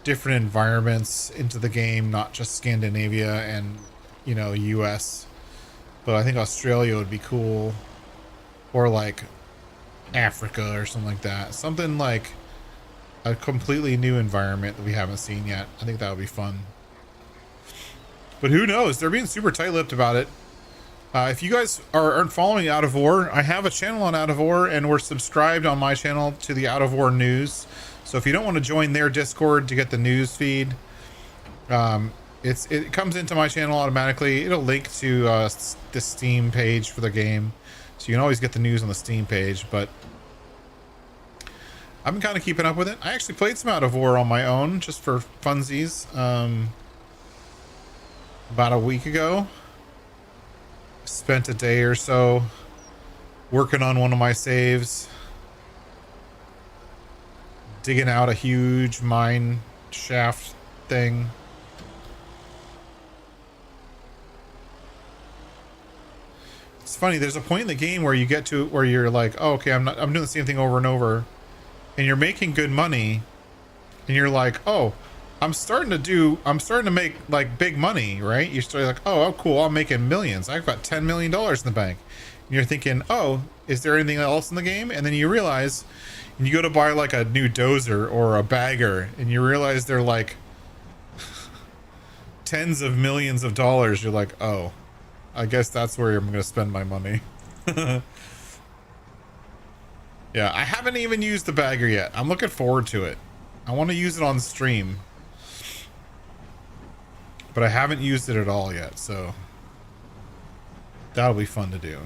different environments into the game, not just Scandinavia and, you know, US. But I think Australia would be cool. Or like Africa or something like that. Something like a completely new environment that we haven't seen yet. I think that would be fun. But who knows? They're being super tight-lipped about it. If you guys aren't following Out of War, I have a channel on Out of War, and we're subscribed on my channel to the Out of War news. So if you don't want to join their Discord to get the news feed, it comes into my channel automatically. It'll link to the Steam page for the game, so you can always get the news on the Steam page. But I've been kind of keeping up with it. I actually played some Out of War on my own, just for funsies, about a week ago. Spent a day or so working on one of my saves, digging out a huge mine shaft thing. It's funny, there's a point in the game where you get to where you're like, oh, okay, I'm doing the same thing over and over, and you're making good money, and you're like, oh, I'm starting to make like big money, right? You start like, oh, cool, I'm making millions. I've got $10 million in the bank. And you're thinking, oh, is there anything else in the game? And then you realize, and you go to buy like a new dozer or a bagger, and you realize they're like tens of millions of dollars. You're like, oh, I guess that's where I'm going to spend my money. Yeah, I haven't even used the bagger yet. I'm looking forward to it. I want to use it on stream, but I haven't used it at all yet, so that'll be fun to do.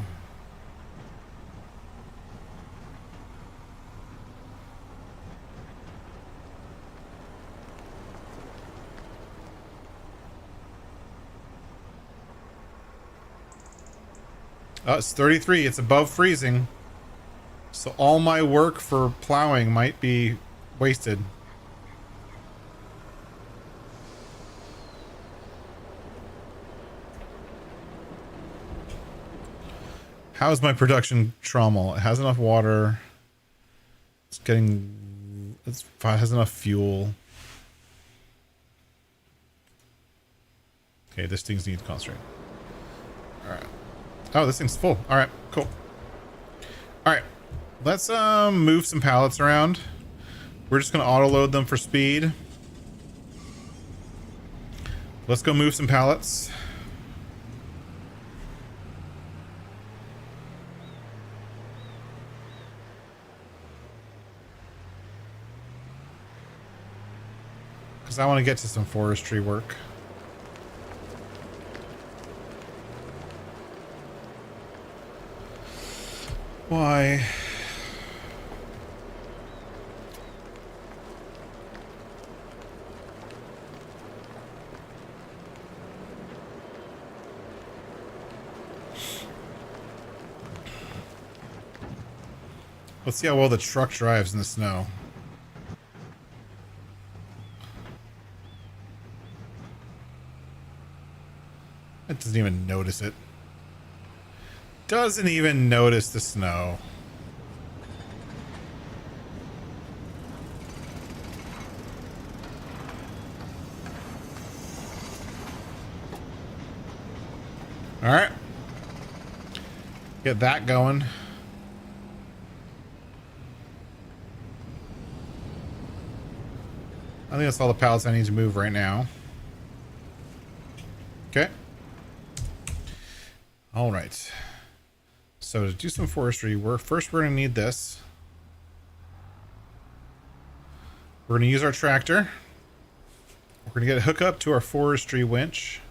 Oh, it's 33. It's above freezing. So all my work for plowing might be wasted. How's my production trommel? It has enough water. It has enough fuel. Okay, this thing needs concentrate. Alright. Oh, this thing's full. Alright, cool. Alright. Let's move some pallets around. We're just gonna auto load them for speed. Let's go move some pallets. Because I want to get to some forestry work. Why? Let's see how well the truck drives in the snow. It doesn't even notice it. Doesn't even notice the snow. All right. Get that going. I think that's all the pallets I need to move right now. Okay. All right. So to do some forestry, we're going to need this. We're going to use our tractor. We're going to get a hookup to our forestry winch.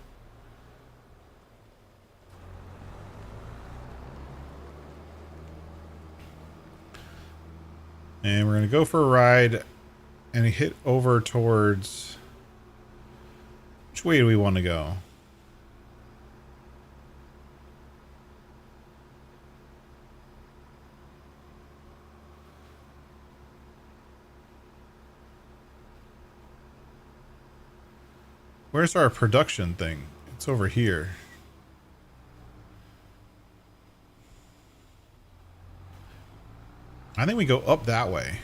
And we're going to go for a ride and hit over towards... Which way do we want to go? Where's our production thing? It's over here. I think we go up that way.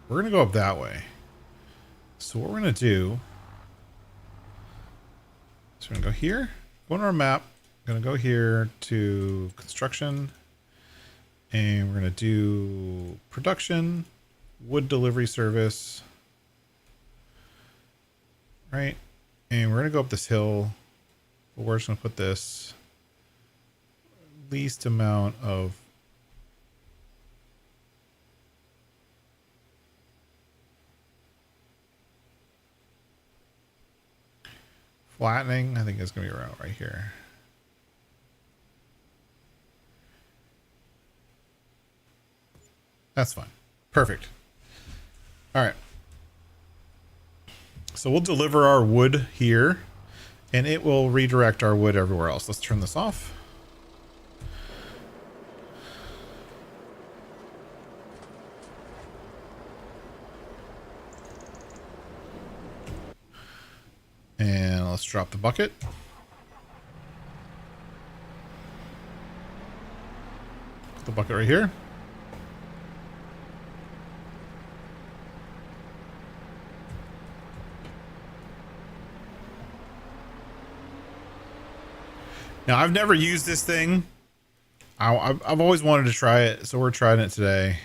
We're going to go up that way. So what we're going to do is we're going to go here, go on our map. I'm going to go here to construction, and we're going to do production, wood delivery service, right? And we're going to go up this hill. We're just going to put this least amount of flattening. I think it's going to be around right here. That's fine. Perfect. All right. So we'll deliver our wood here, and it will redirect our wood everywhere else. Let's turn this off. And let's drop the bucket. Put the bucket right here. Now, I've never used this thing. I've always wanted to try it, so we're trying it today.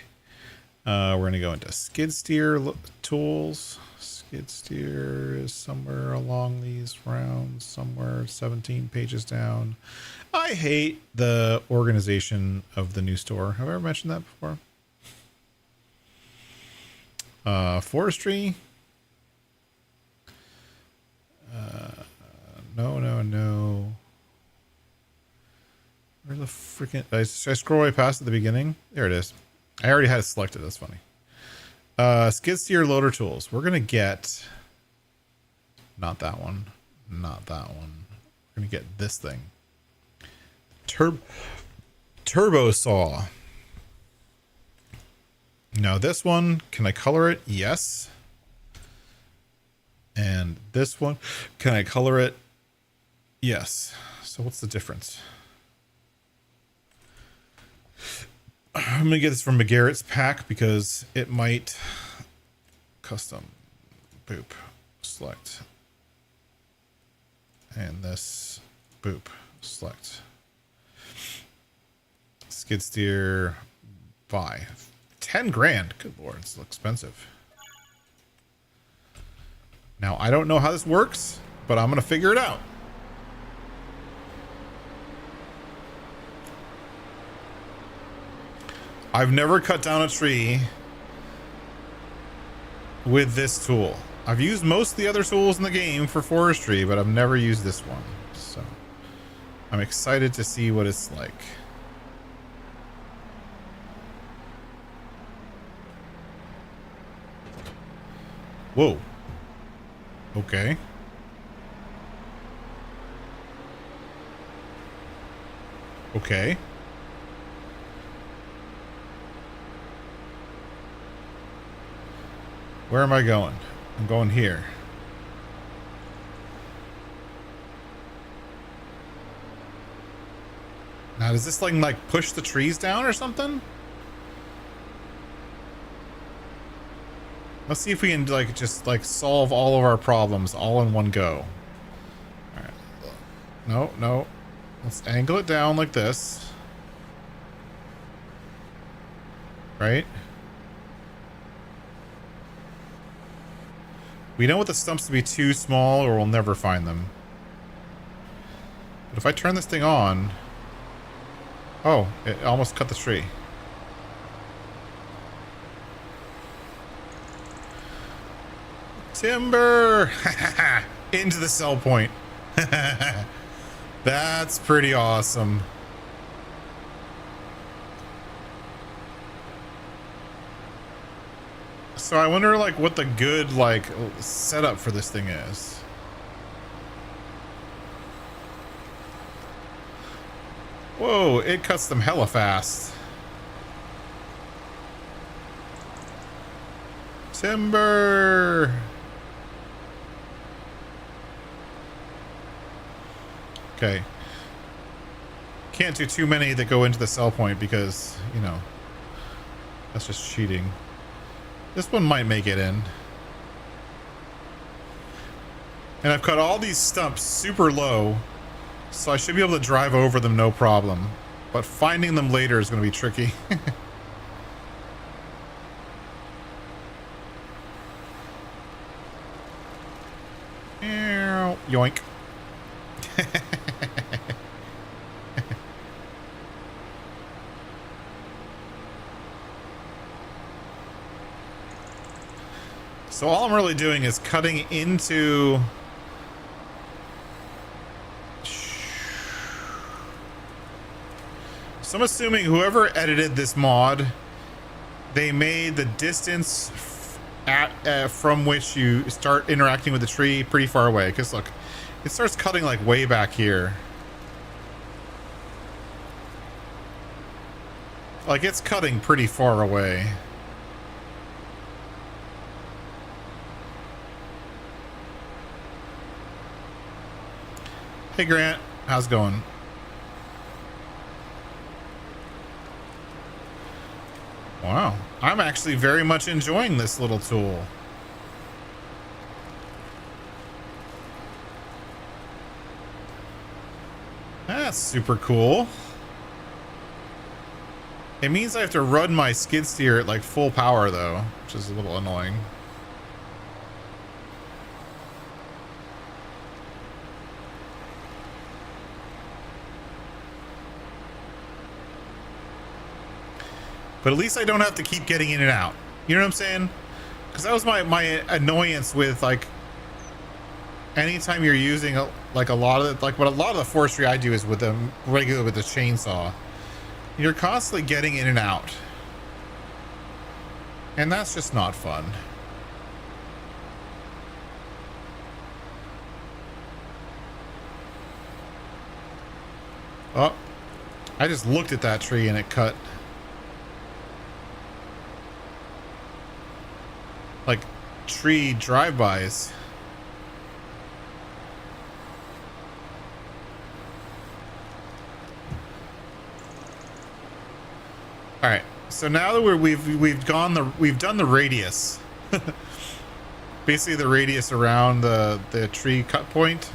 We're going to go into skid steer tools. Skid steer is somewhere along these rounds, somewhere 17 pages down. I hate the organization of the new store. Have I ever mentioned that before? Forestry. No. Where's the freaking... Should I scroll right past at the beginning? There it is. I already had it selected. That's funny. Skid steer loader tools. We're going to get... Not that one. Not that one. We're going to get this thing. Turbo saw. Now this one, can I color it? Yes. And this one, can I color it? Yes. So what's the difference? I'm going to get this from McGarrett's pack because it might custom boop select. And this boop select. Skid steer buy. 10 grand. Good lord, it's expensive. Now, I don't know how this works, but I'm going to figure it out. I've never cut down a tree with this tool. I've used most of the other tools in the game for forestry, but I've never used this one. So I'm excited to see what it's like. Whoa. Okay. Okay. Where am I going? I'm going here. Now, does this thing like push the trees down or something? Let's see if we can like just like solve all of our problems all in one go. All right. No. Let's angle it down like this. Right? We don't want the stumps to be too small or we'll never find them. But if I turn this thing on... Oh, it almost cut the tree. Timber! Into the sell point. That's pretty awesome. So I wonder like what the good like setup for this thing is. Whoa, it cuts them hella fast. Timber. Okay. Can't do too many that go into the sell point because, you know, That's just cheating. This one might make it in. And I've cut all these stumps super low, so I should be able to drive over them no problem. But finding them later is going to be tricky. Yoink. So all I'm really doing is cutting into... So I'm assuming whoever edited this mod, they made the distance from which you start interacting with the tree pretty far away. Because look, it starts cutting like way back here. Like it's cutting pretty far away. Hey Grant, how's it going? Wow, I'm actually very much enjoying this little tool. That's super cool. It means I have to run my skid steer at like full power though, which is a little annoying. But at least I don't have to keep getting in and out. You know what I'm saying? Because that was my annoyance with like anytime you're using a lot of the, like what a lot of the forestry I do is with the regular with the chainsaw. You're constantly getting in and out. And that's just not fun. Oh, I just looked at that tree and it cut. Like tree drive-bys. All right. So now that we've done the radius. Basically the radius around the tree cut point.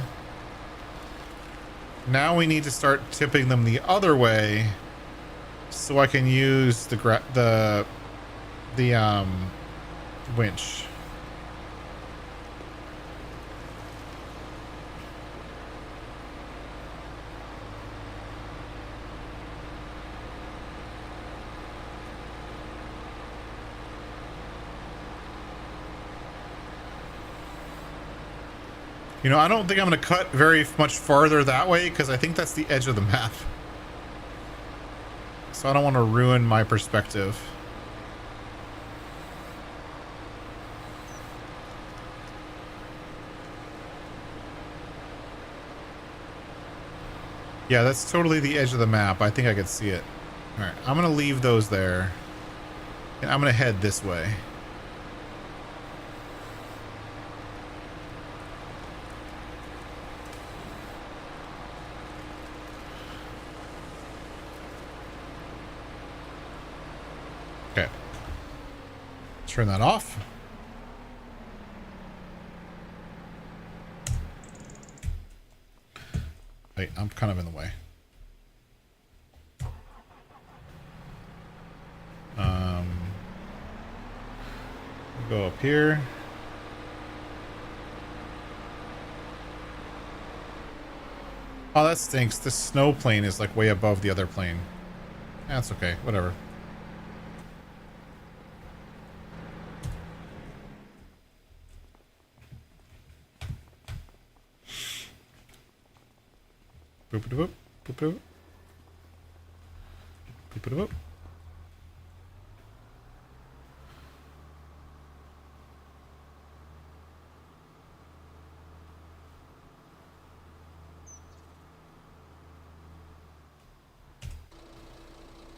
Now we need to start tipping them the other way so I can use the winch. You know, I don't think I'm going to cut very much farther that way because I think that's the edge of the map. So I don't want to ruin my perspective. Yeah, that's totally the edge of the map. I think I could see it. All right, I'm going to leave those there. And I'm going to head this way. Okay. Turn that off. Wait, I'm kind of in the way. Go up here. Oh, that stinks. The snow plane is like way above the other plane. That's okay. Whatever. Boop boop boop boop boop boop boop.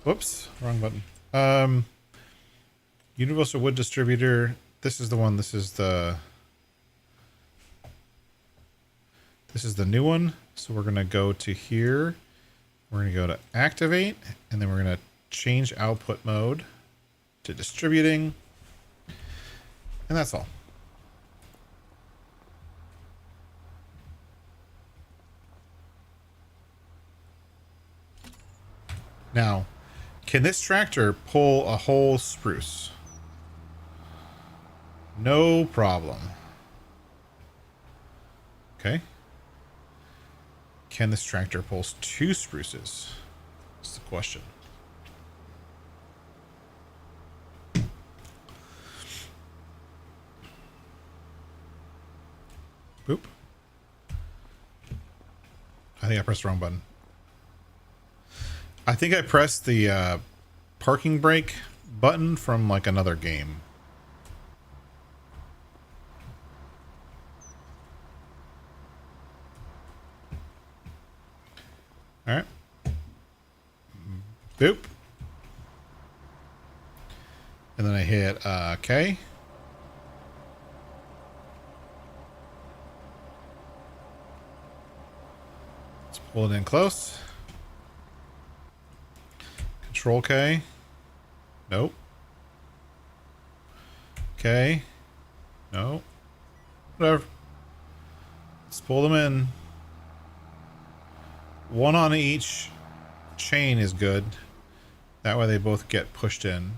Whoops, wrong button. Universal wood distributor. This is the one. This is the new one. So we're gonna go to here. We're gonna go to activate, and then we're gonna change output mode. to distributing. And that's all. Now, can this tractor pull a whole spruce? No problem. Okay. Can this tractor pull 2 spruces? That's the question. Boop. I think I pressed the wrong button. I think I pressed the parking brake button from like another game. All right. Boop. And then I hit K. Let's pull it in close. Control K. Nope. K. No. Whatever. Let's pull them in. One on each chain is good. That way they both get pushed in.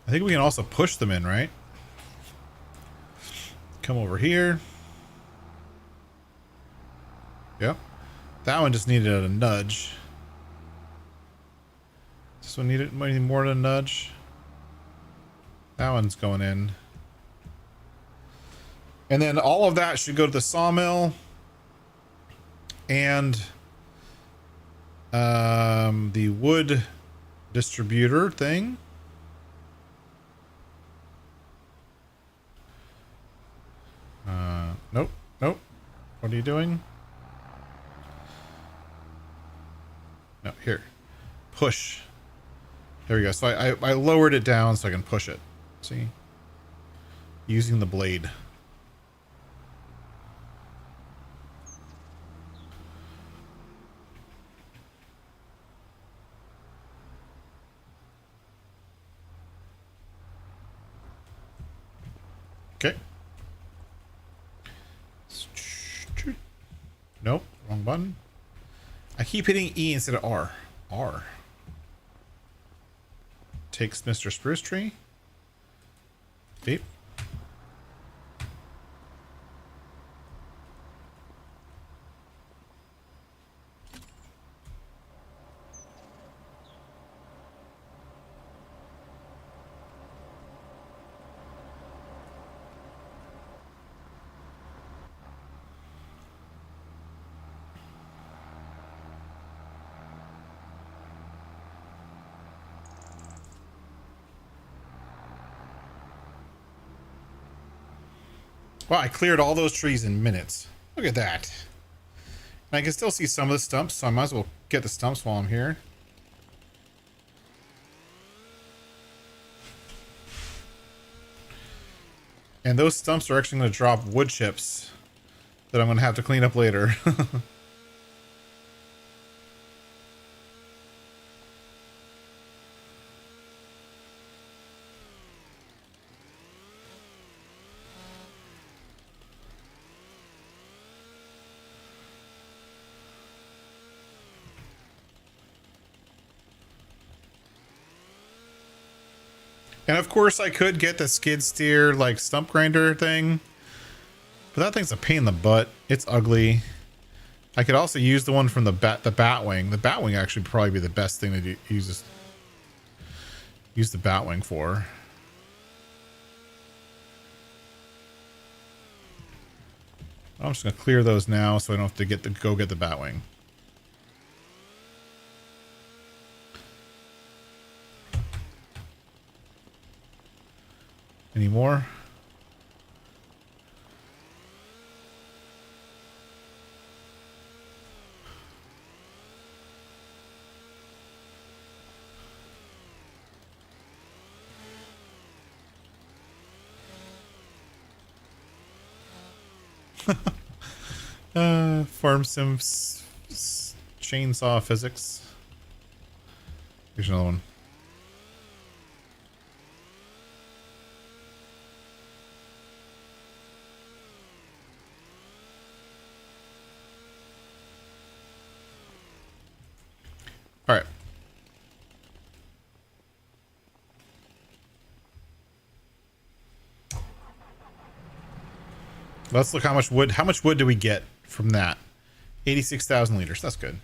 I think we can also push them in, right? Come over here. Yep. That one just needed a nudge. This one needed more than a nudge. That one's going in. And then all of that should go to the sawmill. And the wood distributor thing. Nope. Nope. What are you doing? No, here. Push. There we go. So I lowered it down so I can push it. See? Using the blade. Okay. Nope. Wrong button. I keep hitting E instead of R. R. Takes Mr. Spruce Tree. Beep. Wow, I cleared all those trees in minutes. Look at that. And I can still see some of the stumps, so I might as well get the stumps while I'm here. And those stumps are actually going to drop wood chips that I'm going to have to clean up later. And of course I could get the skid steer like stump grinder thing, but that thing's a pain in the butt. It's ugly. I could also use the one from the Batwing. The Batwing actually would probably be the best thing to use the Batwing for. I'm just gonna clear those now so I don't have to go get the Batwing. Any more? Farm Sims chainsaw physics. Here's another one. All right. Let's look how much wood. How much wood do we get from that? 86,000 liters. That's good.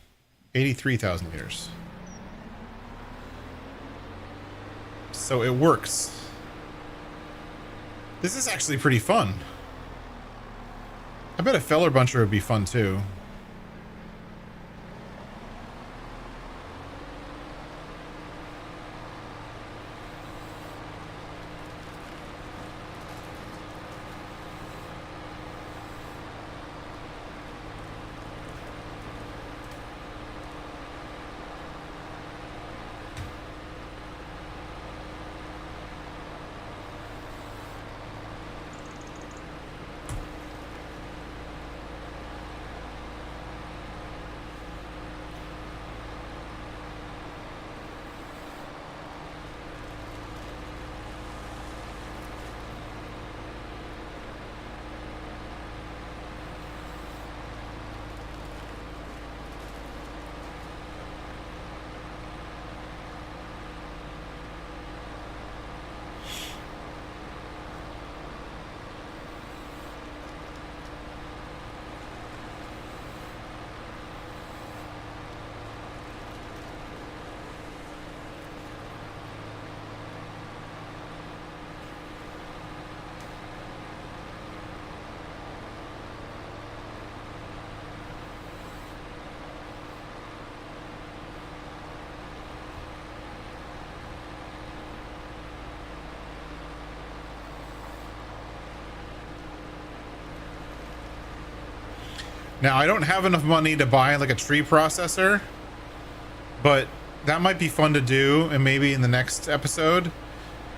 83,000 liters. So it works. This is actually pretty fun. I bet a feller buncher would be fun too. Now, I don't have enough money to buy like a tree processor, but that might be fun to do. And maybe in the next episode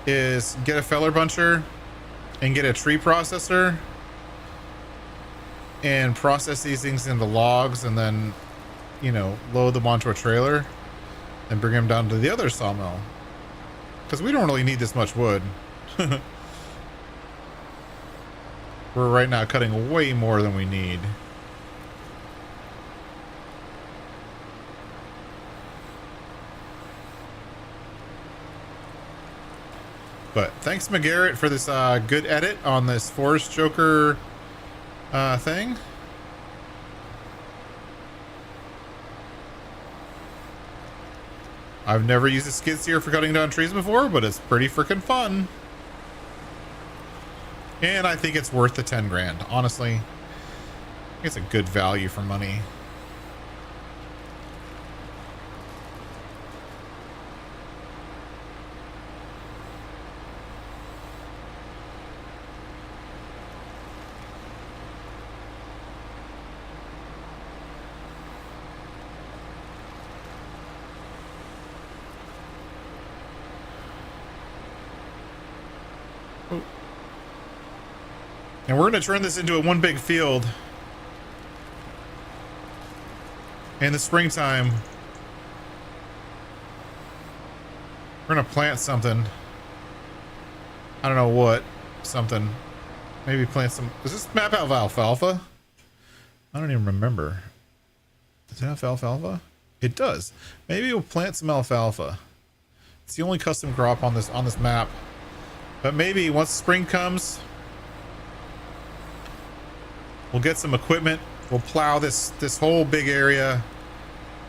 is get a feller buncher and get a tree processor and process these things into logs and then, you know, load them onto a trailer and bring them down to the other sawmill. Because we don't really need this much wood. We're right now cutting way more than we need. But thanks, McGarrett, for this good edit on this Forest Joker thing. I've never used a skid steer for cutting down trees before, but it's pretty freaking fun. And I think it's worth the 10 grand. Honestly, it's a good value for money. And we're going to turn this into a one big field. In the springtime, we're going to plant something. I don't know what. Something. Maybe plant some... Does this map have alfalfa? I don't even remember. Does it have alfalfa? It does. Maybe we'll plant some alfalfa. It's the only custom crop on this map. But maybe once spring comes... We'll get some equipment. We'll plow this whole big area.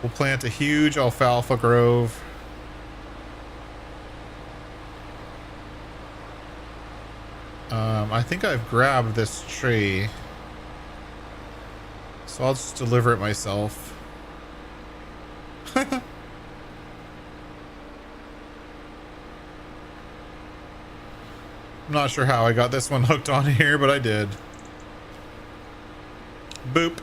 We'll plant a huge alfalfa grove. I think I've grabbed this tree. So I'll just deliver it myself. I'm not sure how I got this one hooked on here, but I did. Boop.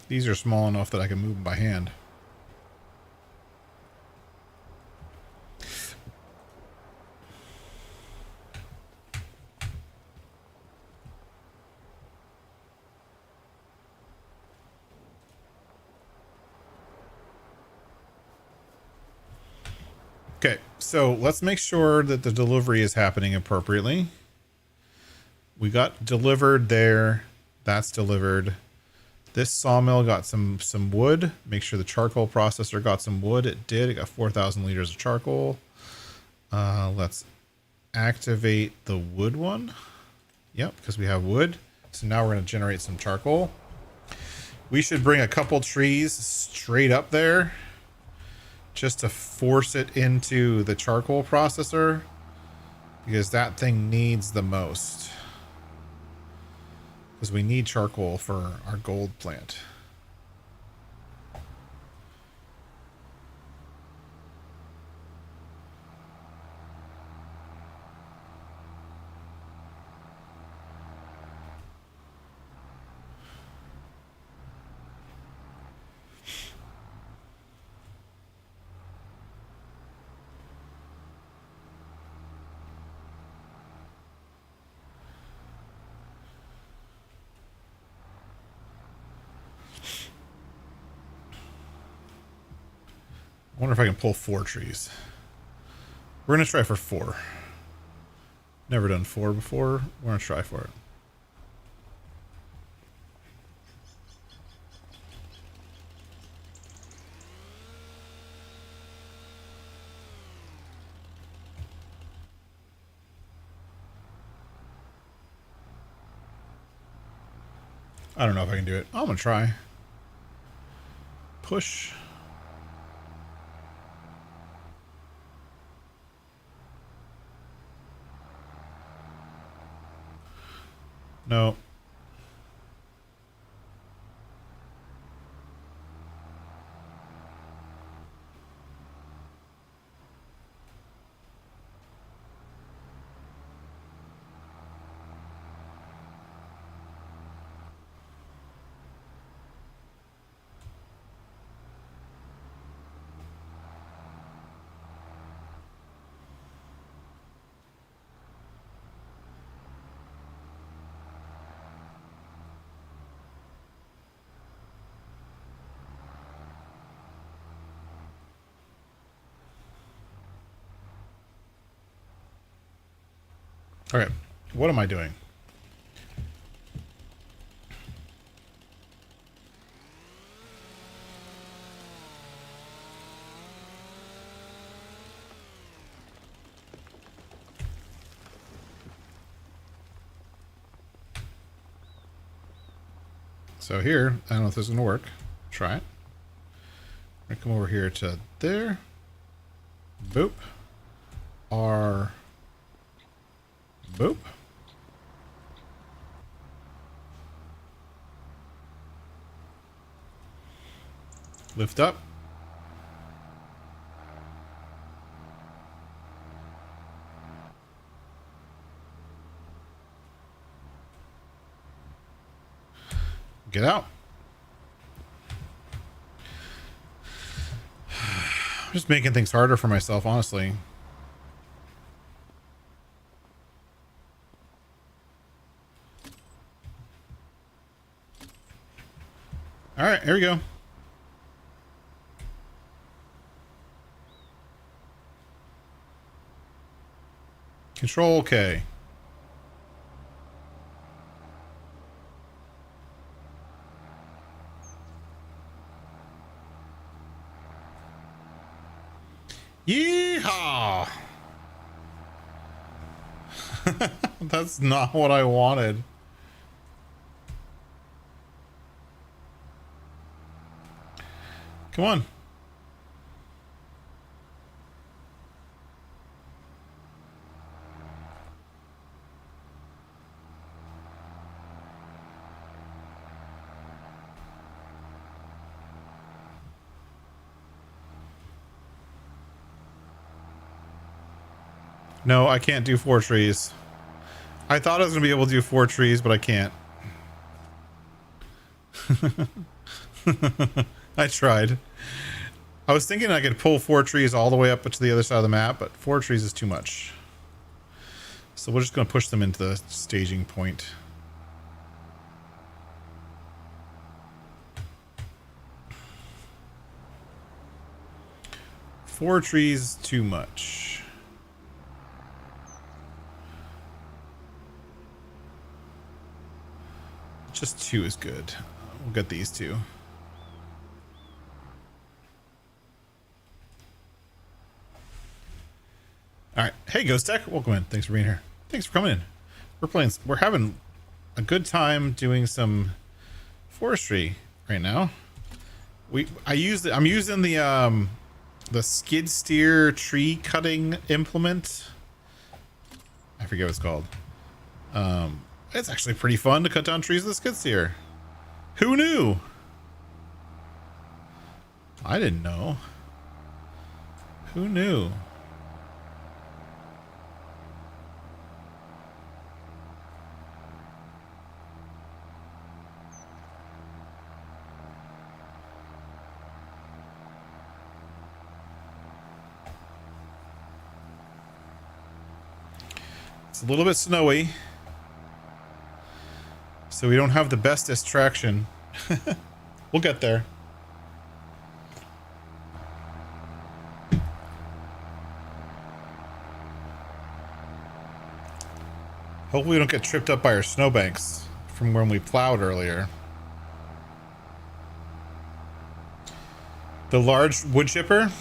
These are small enough that I can move them by hand. Okay, so let's make sure that the delivery is happening appropriately. We got delivered there. That's delivered. This sawmill got some wood. Make sure the charcoal processor got some wood. It did. It got 4,000 liters of charcoal. Let's activate the wood one. Yep, because we have wood. So now we're going to generate some charcoal. We should bring a couple trees straight up there just to force it into the charcoal processor, because that thing needs the most. Because we need charcoal for our gold plant. I wonder if I can pull 4 trees. We're going to try for 4. Never done 4 before. We're going to try for it. I don't know if I can do it. I'm going to try. Push. No. Okay, what am I doing? So here, I don't know if this is going to work. Try it. I'm going to come over here to there. Boop. R. Boop. Lift up. Get out. I'm just making things harder for myself, honestly. All right, here we go. Control K. Yeehaw! That's not what I wanted. Come on. No, I can't do 4 trees. I thought I was going to be able to do 4 trees, but I can't. I tried. I was thinking I could pull 4 trees all the way up to the other side of the map, but 4 trees is too much. So we're just going to push them into the staging point. Four trees too much. Just 2 is good. We'll get these 2. Alright. Hey, Ghost Tech. Welcome in. Thanks for being here. Thanks for coming in. We're having a good time doing some forestry right now. I'm using the skid steer tree cutting implement. I forget what it's called. It's actually pretty fun to cut down trees with a skid steer. Who knew? I didn't know. Who knew? It's a little bit snowy, so we don't have the bestest traction. We'll get there. Hopefully we don't get tripped up by our snowbanks from when we plowed earlier. The large wood chipper?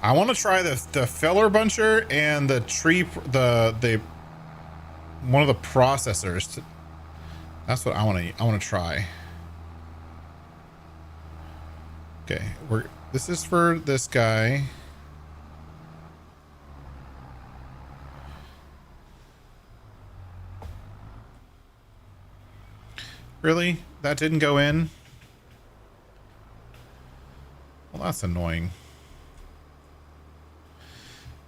I want to try the feller buncher and the tree, the one of the processors. That's what I want to try. Okay, this is for this guy. Really? That didn't go in? Well, that's annoying.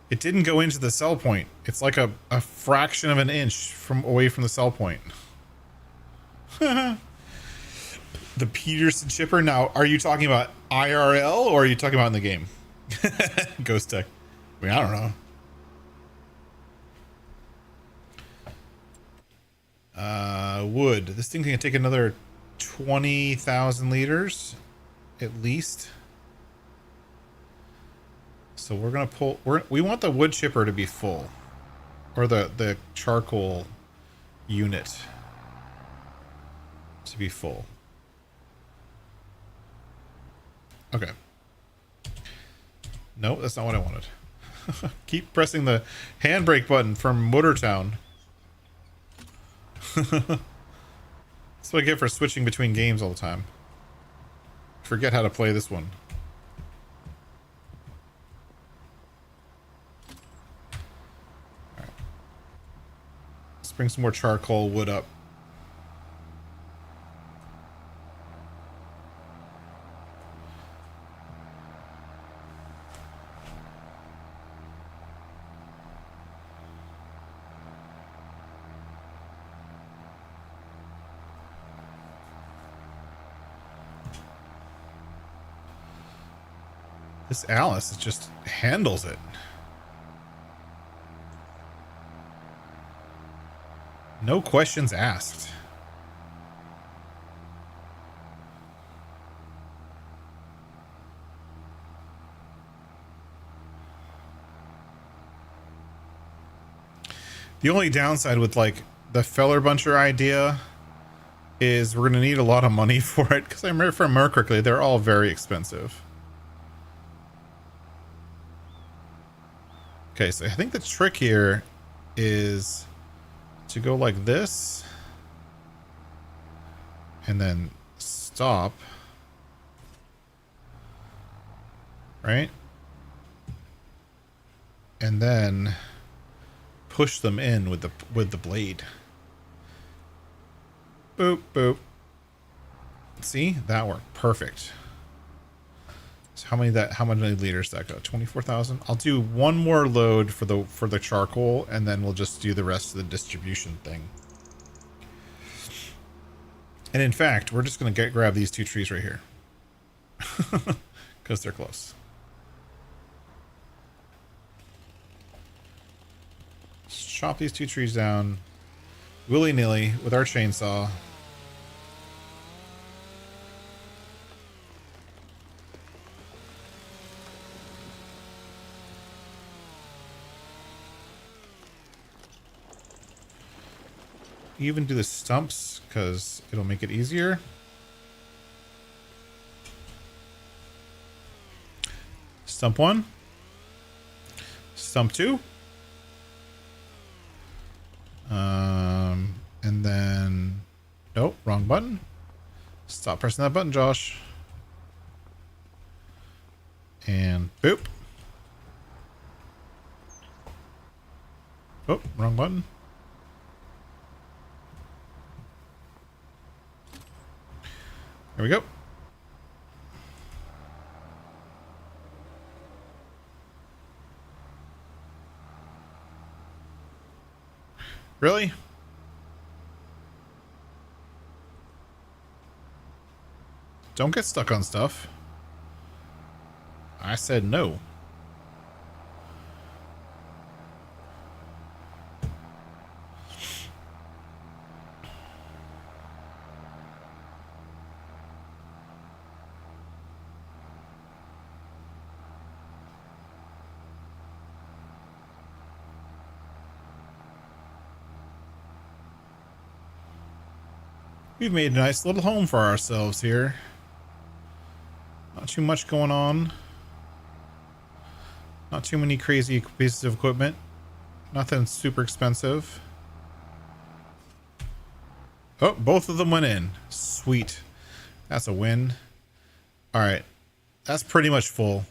It didn't go into the sell point. It's like a fraction of an inch away from the sell point. The Peterson chipper. Now, are you talking about IRL or are you talking about in the game? Ghost Tech. I mean, I don't know. Wood. This thing can take another 20,000 liters at least. So we're gonna pull. We want the wood chipper to be full, or the charcoal unit to be full. Okay. No, that's not what I wanted. Keep pressing the handbrake button from Motortown. That's what I get for switching between games all the time. Forget how to play this one. Bring some more charcoal wood up. This Alice just handles it. No questions asked. The only downside with like the feller buncher idea is we're going to need a lot of money for it, because I remember, if I remember correctly, they're all very expensive. Okay, so I think the trick here is to go like this and then stop, right? And then push them in with the blade. Boop, boop. See? That worked perfect. So how many liters that go? 24,000. I'll do one more load for the charcoal, and then we'll just do the rest of the distribution thing. And in fact, we're just going to grab these 2 trees right here. Because they're close. Just chop these 2 trees down willy-nilly with our chainsaw. Even do the stumps because it'll make it easier. Stump 1. Stump 2. And then... Nope, wrong button. Stop pressing that button, Josh. And boop. Oh, wrong button. There we go. Really? Don't get stuck on stuff. I said no. We've made a nice little home for ourselves here. Not too much going on. Not too many crazy pieces of equipment. Nothing super expensive. Oh, both of them went in. Sweet. That's a win. Alright. That's pretty much full.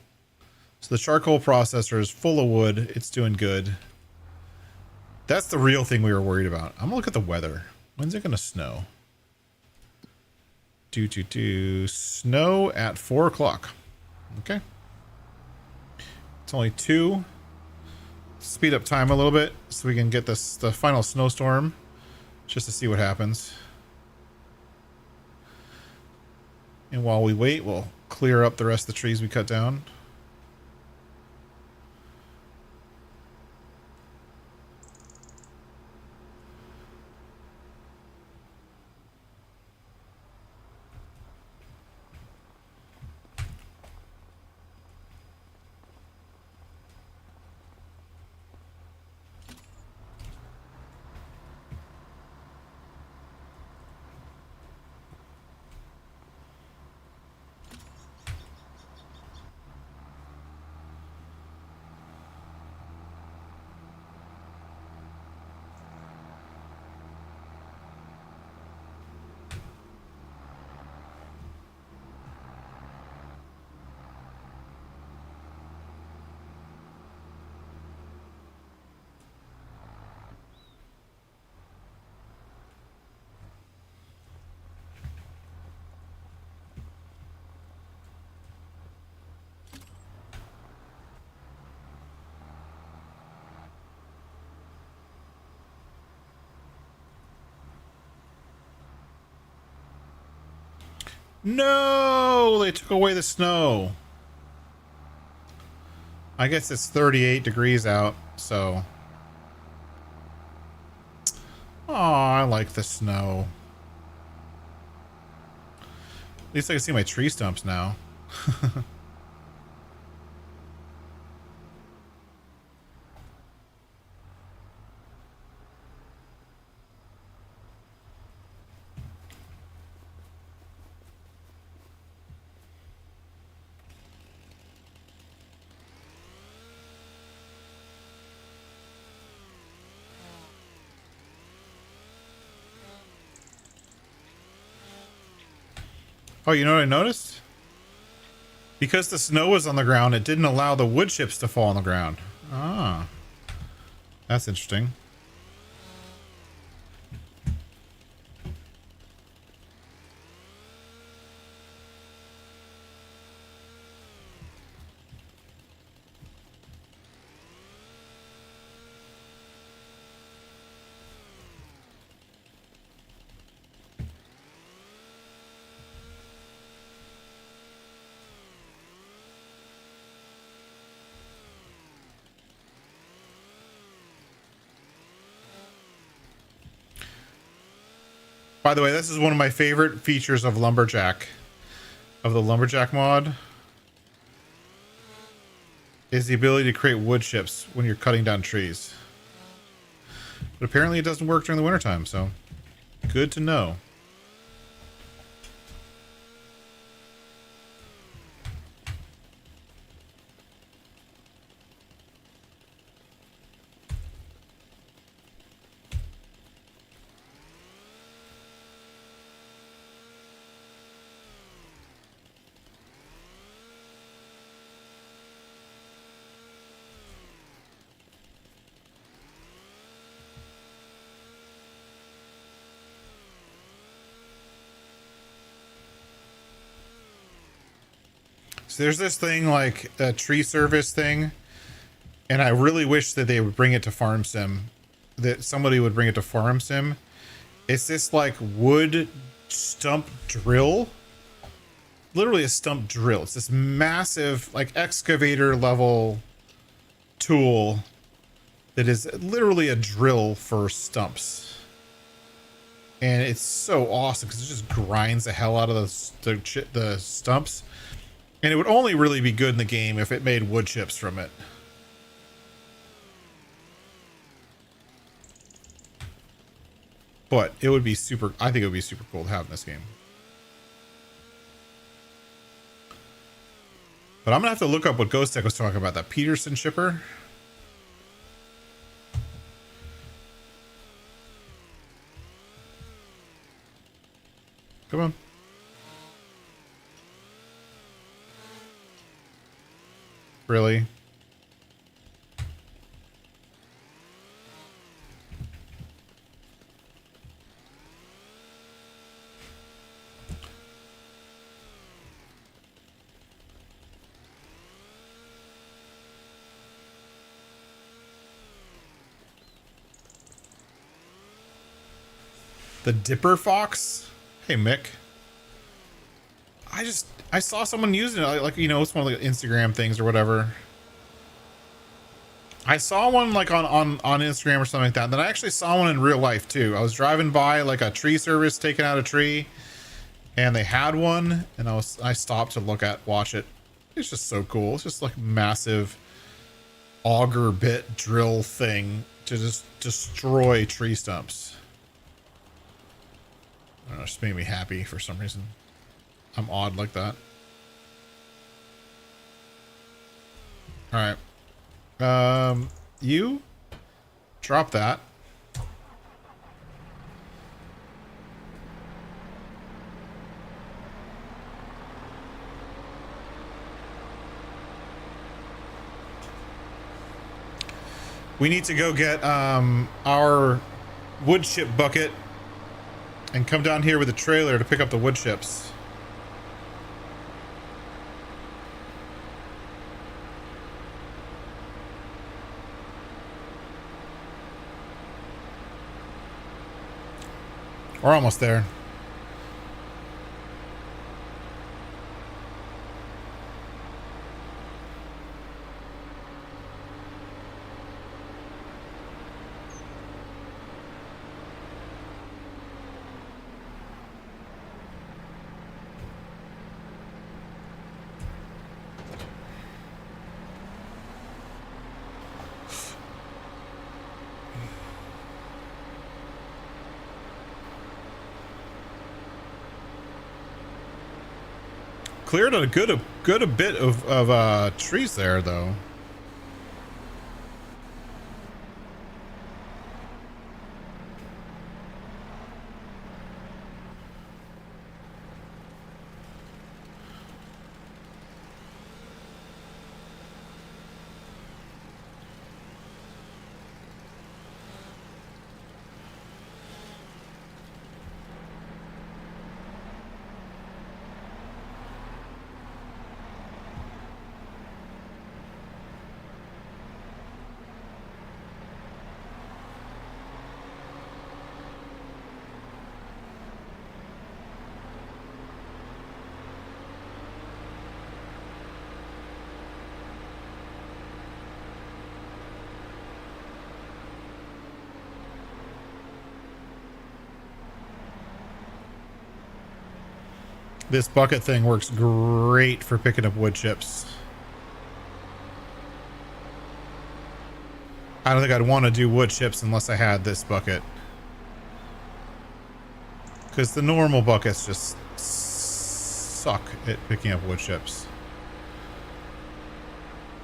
So the charcoal processor is full of wood. It's doing good. That's the real thing we were worried about. I'm gonna look at the weather. When's it gonna snow? Snow at 4 o'clock. Okay. It's only 2. Speed up time a little bit so we can get the final snowstorm just to see what happens. And while we wait, we'll clear up the rest of the trees we cut down. No, they took away the snow. I guess it's 38 degrees out, so. Oh, I like the snow. At least I can see my tree stumps now. Oh, you know what I noticed? Because the snow was on the ground, it didn't allow the wood chips to fall on the ground. Ah. That's interesting. By the way, this is one of my favorite features of Lumberjack, of the Lumberjack mod, is the ability to create wood chips when you're cutting down trees. But apparently it doesn't work during the wintertime, so good to know. So there's this thing like a tree service thing, and I really wish that they would bring it to Farm Sim, that somebody would bring it to Farm Sim. It's this like wood stump drill, literally a stump drill. It's this massive like excavator level tool that is literally a drill for stumps. And it's so awesome because it just grinds the hell out of the stumps. And it would only really be good in the game if it made wood chips from it. But it would be super, I think it would be super cool to have in this game. But I'm going to have to look up what Ghost Tech was talking about, that Peterson shipper. Come on. Really? The Dipper Fox? Hey, Mick. I saw someone using it, like, you know, it's one of the Instagram things or whatever. I saw one like on Instagram or something like that. And then I actually saw one in real life too. I was driving by like a tree service taking out a tree, and they had one, and I stopped to watch it. It's just so cool. It's just like massive auger bit drill thing to just destroy tree stumps. I don't know, it just made me happy for some reason. I'm odd like that. All right. You drop that. We need to go get our wood chip bucket and come down here with a trailer to pick up the wood chips. We're almost there. Cleared a good bit of trees there, though. This bucket thing works great for picking up wood chips. I don't think I'd want to do wood chips unless I had this bucket. Because the normal buckets just suck at picking up wood chips.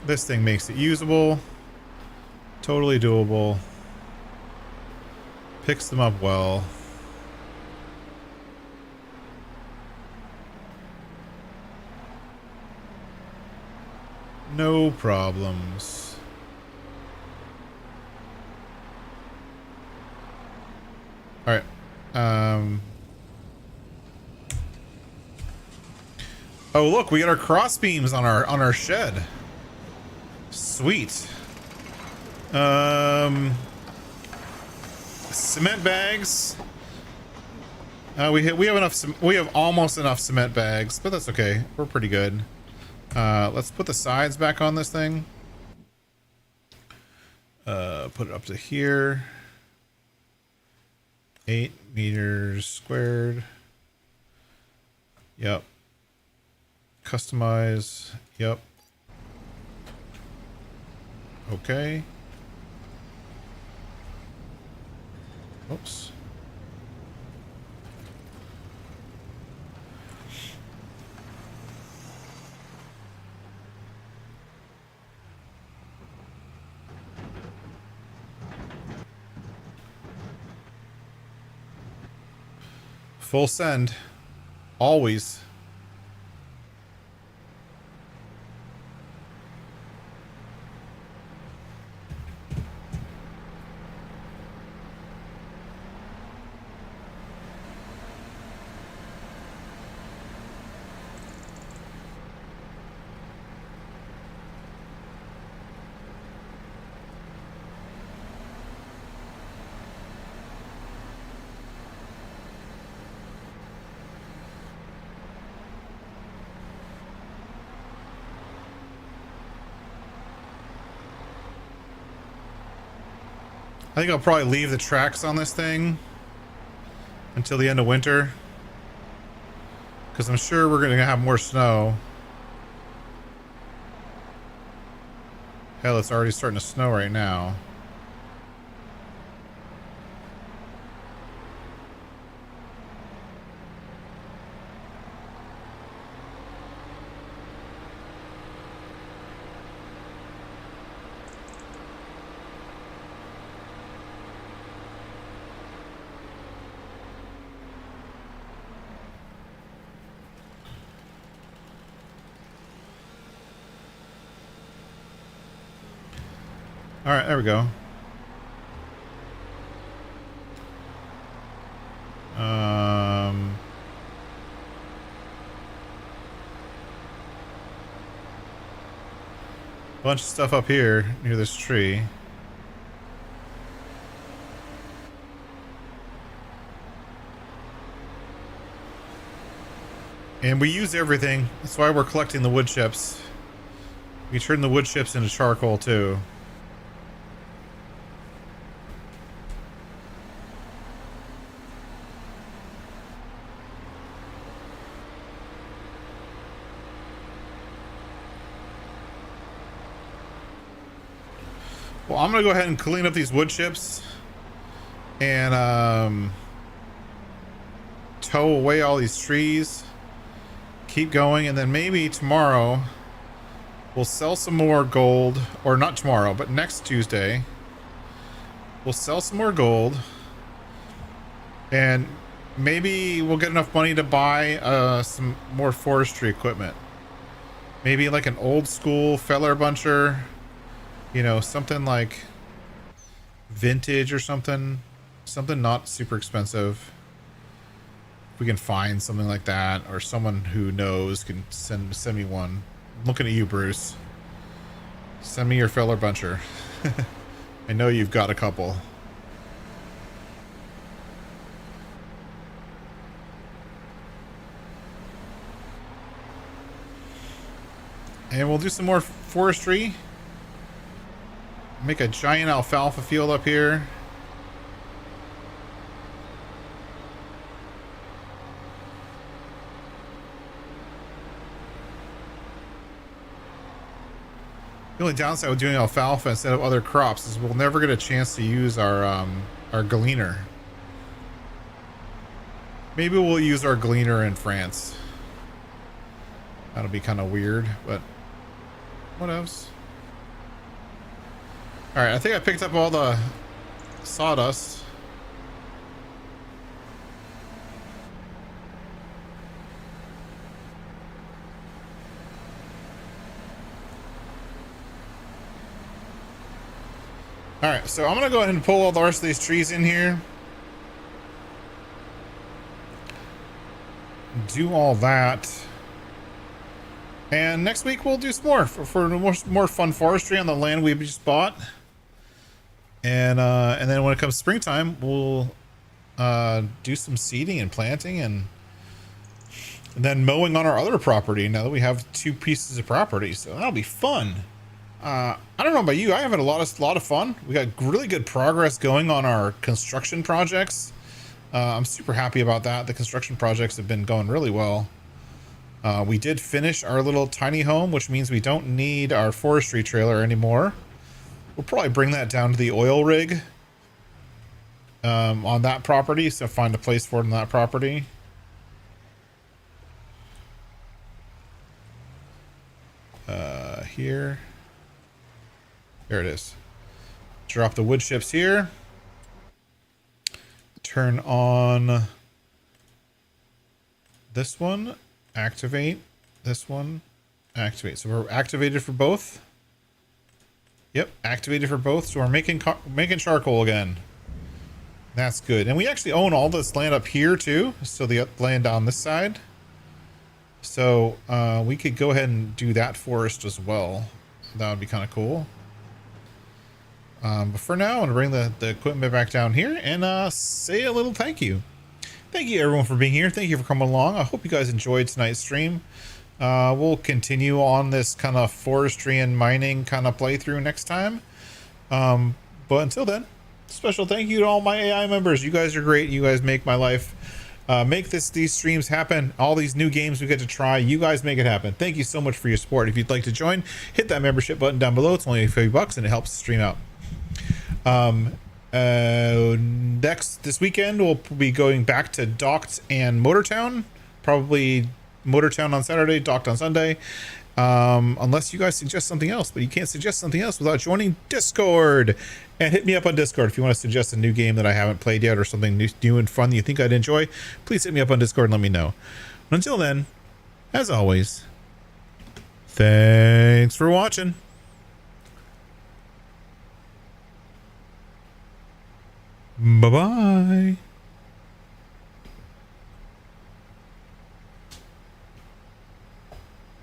This thing makes it usable. Totally doable. Picks them up well. No problems. Alright. Oh look, we got our cross beams on our shed. Sweet. Cement bags. We have enough. We have almost enough cement bags, but that's okay. We're pretty good. Let's put the sides back on this thing. Put it up to here. 8 meters squared. Yep. Customize. Yep. Okay. Oops. Full send. Always. I think I'll probably leave the tracks on this thing until the end of winter, because I'm sure we're going to have more snow. Hell, it's already starting to snow right now. All right, there we go. Bunch of stuff up here near this tree. And we use everything. That's why we're collecting the wood chips. We turn the wood chips into charcoal too. Well, I'm gonna go ahead and clean up these wood chips and tow away all these trees. Keep going, and then maybe tomorrow we'll sell some more gold, or not tomorrow, but next Tuesday we'll sell some more gold, and maybe we'll get enough money to buy some more forestry equipment. Maybe like an old school feller buncher. You know, something like vintage or something not super expensive. If we can find something like that, or someone who knows can send me one. I'm looking at you, Bruce. Send me your feller buncher. I know you've got a couple. And we'll do some more forestry. Make a giant alfalfa field up here. The only downside with doing alfalfa instead of other crops is we'll never get a chance to use our gleaner. Maybe we'll use our gleaner in France. That'll be kind of weird, but what else? All right, I think I picked up all the sawdust. All right, so I'm gonna go ahead and pull all the rest of these trees in here. Do all that. And next week we'll do some more for more fun forestry on the land we just bought. And then when it comes springtime, we'll do some seeding and planting and then mowing on our other property now that we have 2 pieces of property. So that'll be fun. I don't know about you. I have had a lot of fun. We got really good progress going on our construction projects. I'm super happy about that. The construction projects have been going really well. We did finish our little tiny home, which means we don't need our forestry trailer anymore. We'll probably bring that down to the oil rig on that property, so find a place for it on that property. Here. There it is. Drop the wood chips here. Turn on this one. Activate this one. Activate. So we're activated for both. Yep, activated for both. So we're making charcoal again. That's good. And we actually own all this land up here too. So the land on this side. So we could go ahead and do that forest as well. That would be kind of cool. But for now, I'm gonna bring the equipment back down here and say a little thank you. Thank you everyone for being here. Thank you for coming along. I hope you guys enjoyed tonight's stream. We'll continue on this kind of forestry and mining kind of playthrough next time. But until then, special thank you to all my AI members. You guys are great. You guys make my life, make these streams happen. All these new games we get to try, you guys make it happen. Thank you so much for your support. If you'd like to join, hit that membership button down below. It's only a few bucks and it helps the stream out. This weekend we'll be going back to Docked and Motortown, probably Motortown on Saturday, Docked on Sunday, unless you guys suggest something else. But you can't suggest something else without joining Discord. And hit me up on Discord if you want to suggest a new game that I haven't played yet or something new and fun that you think I'd enjoy. Please hit me up on Discord and let me know. Until then, as always, thanks for watching. Bye-bye.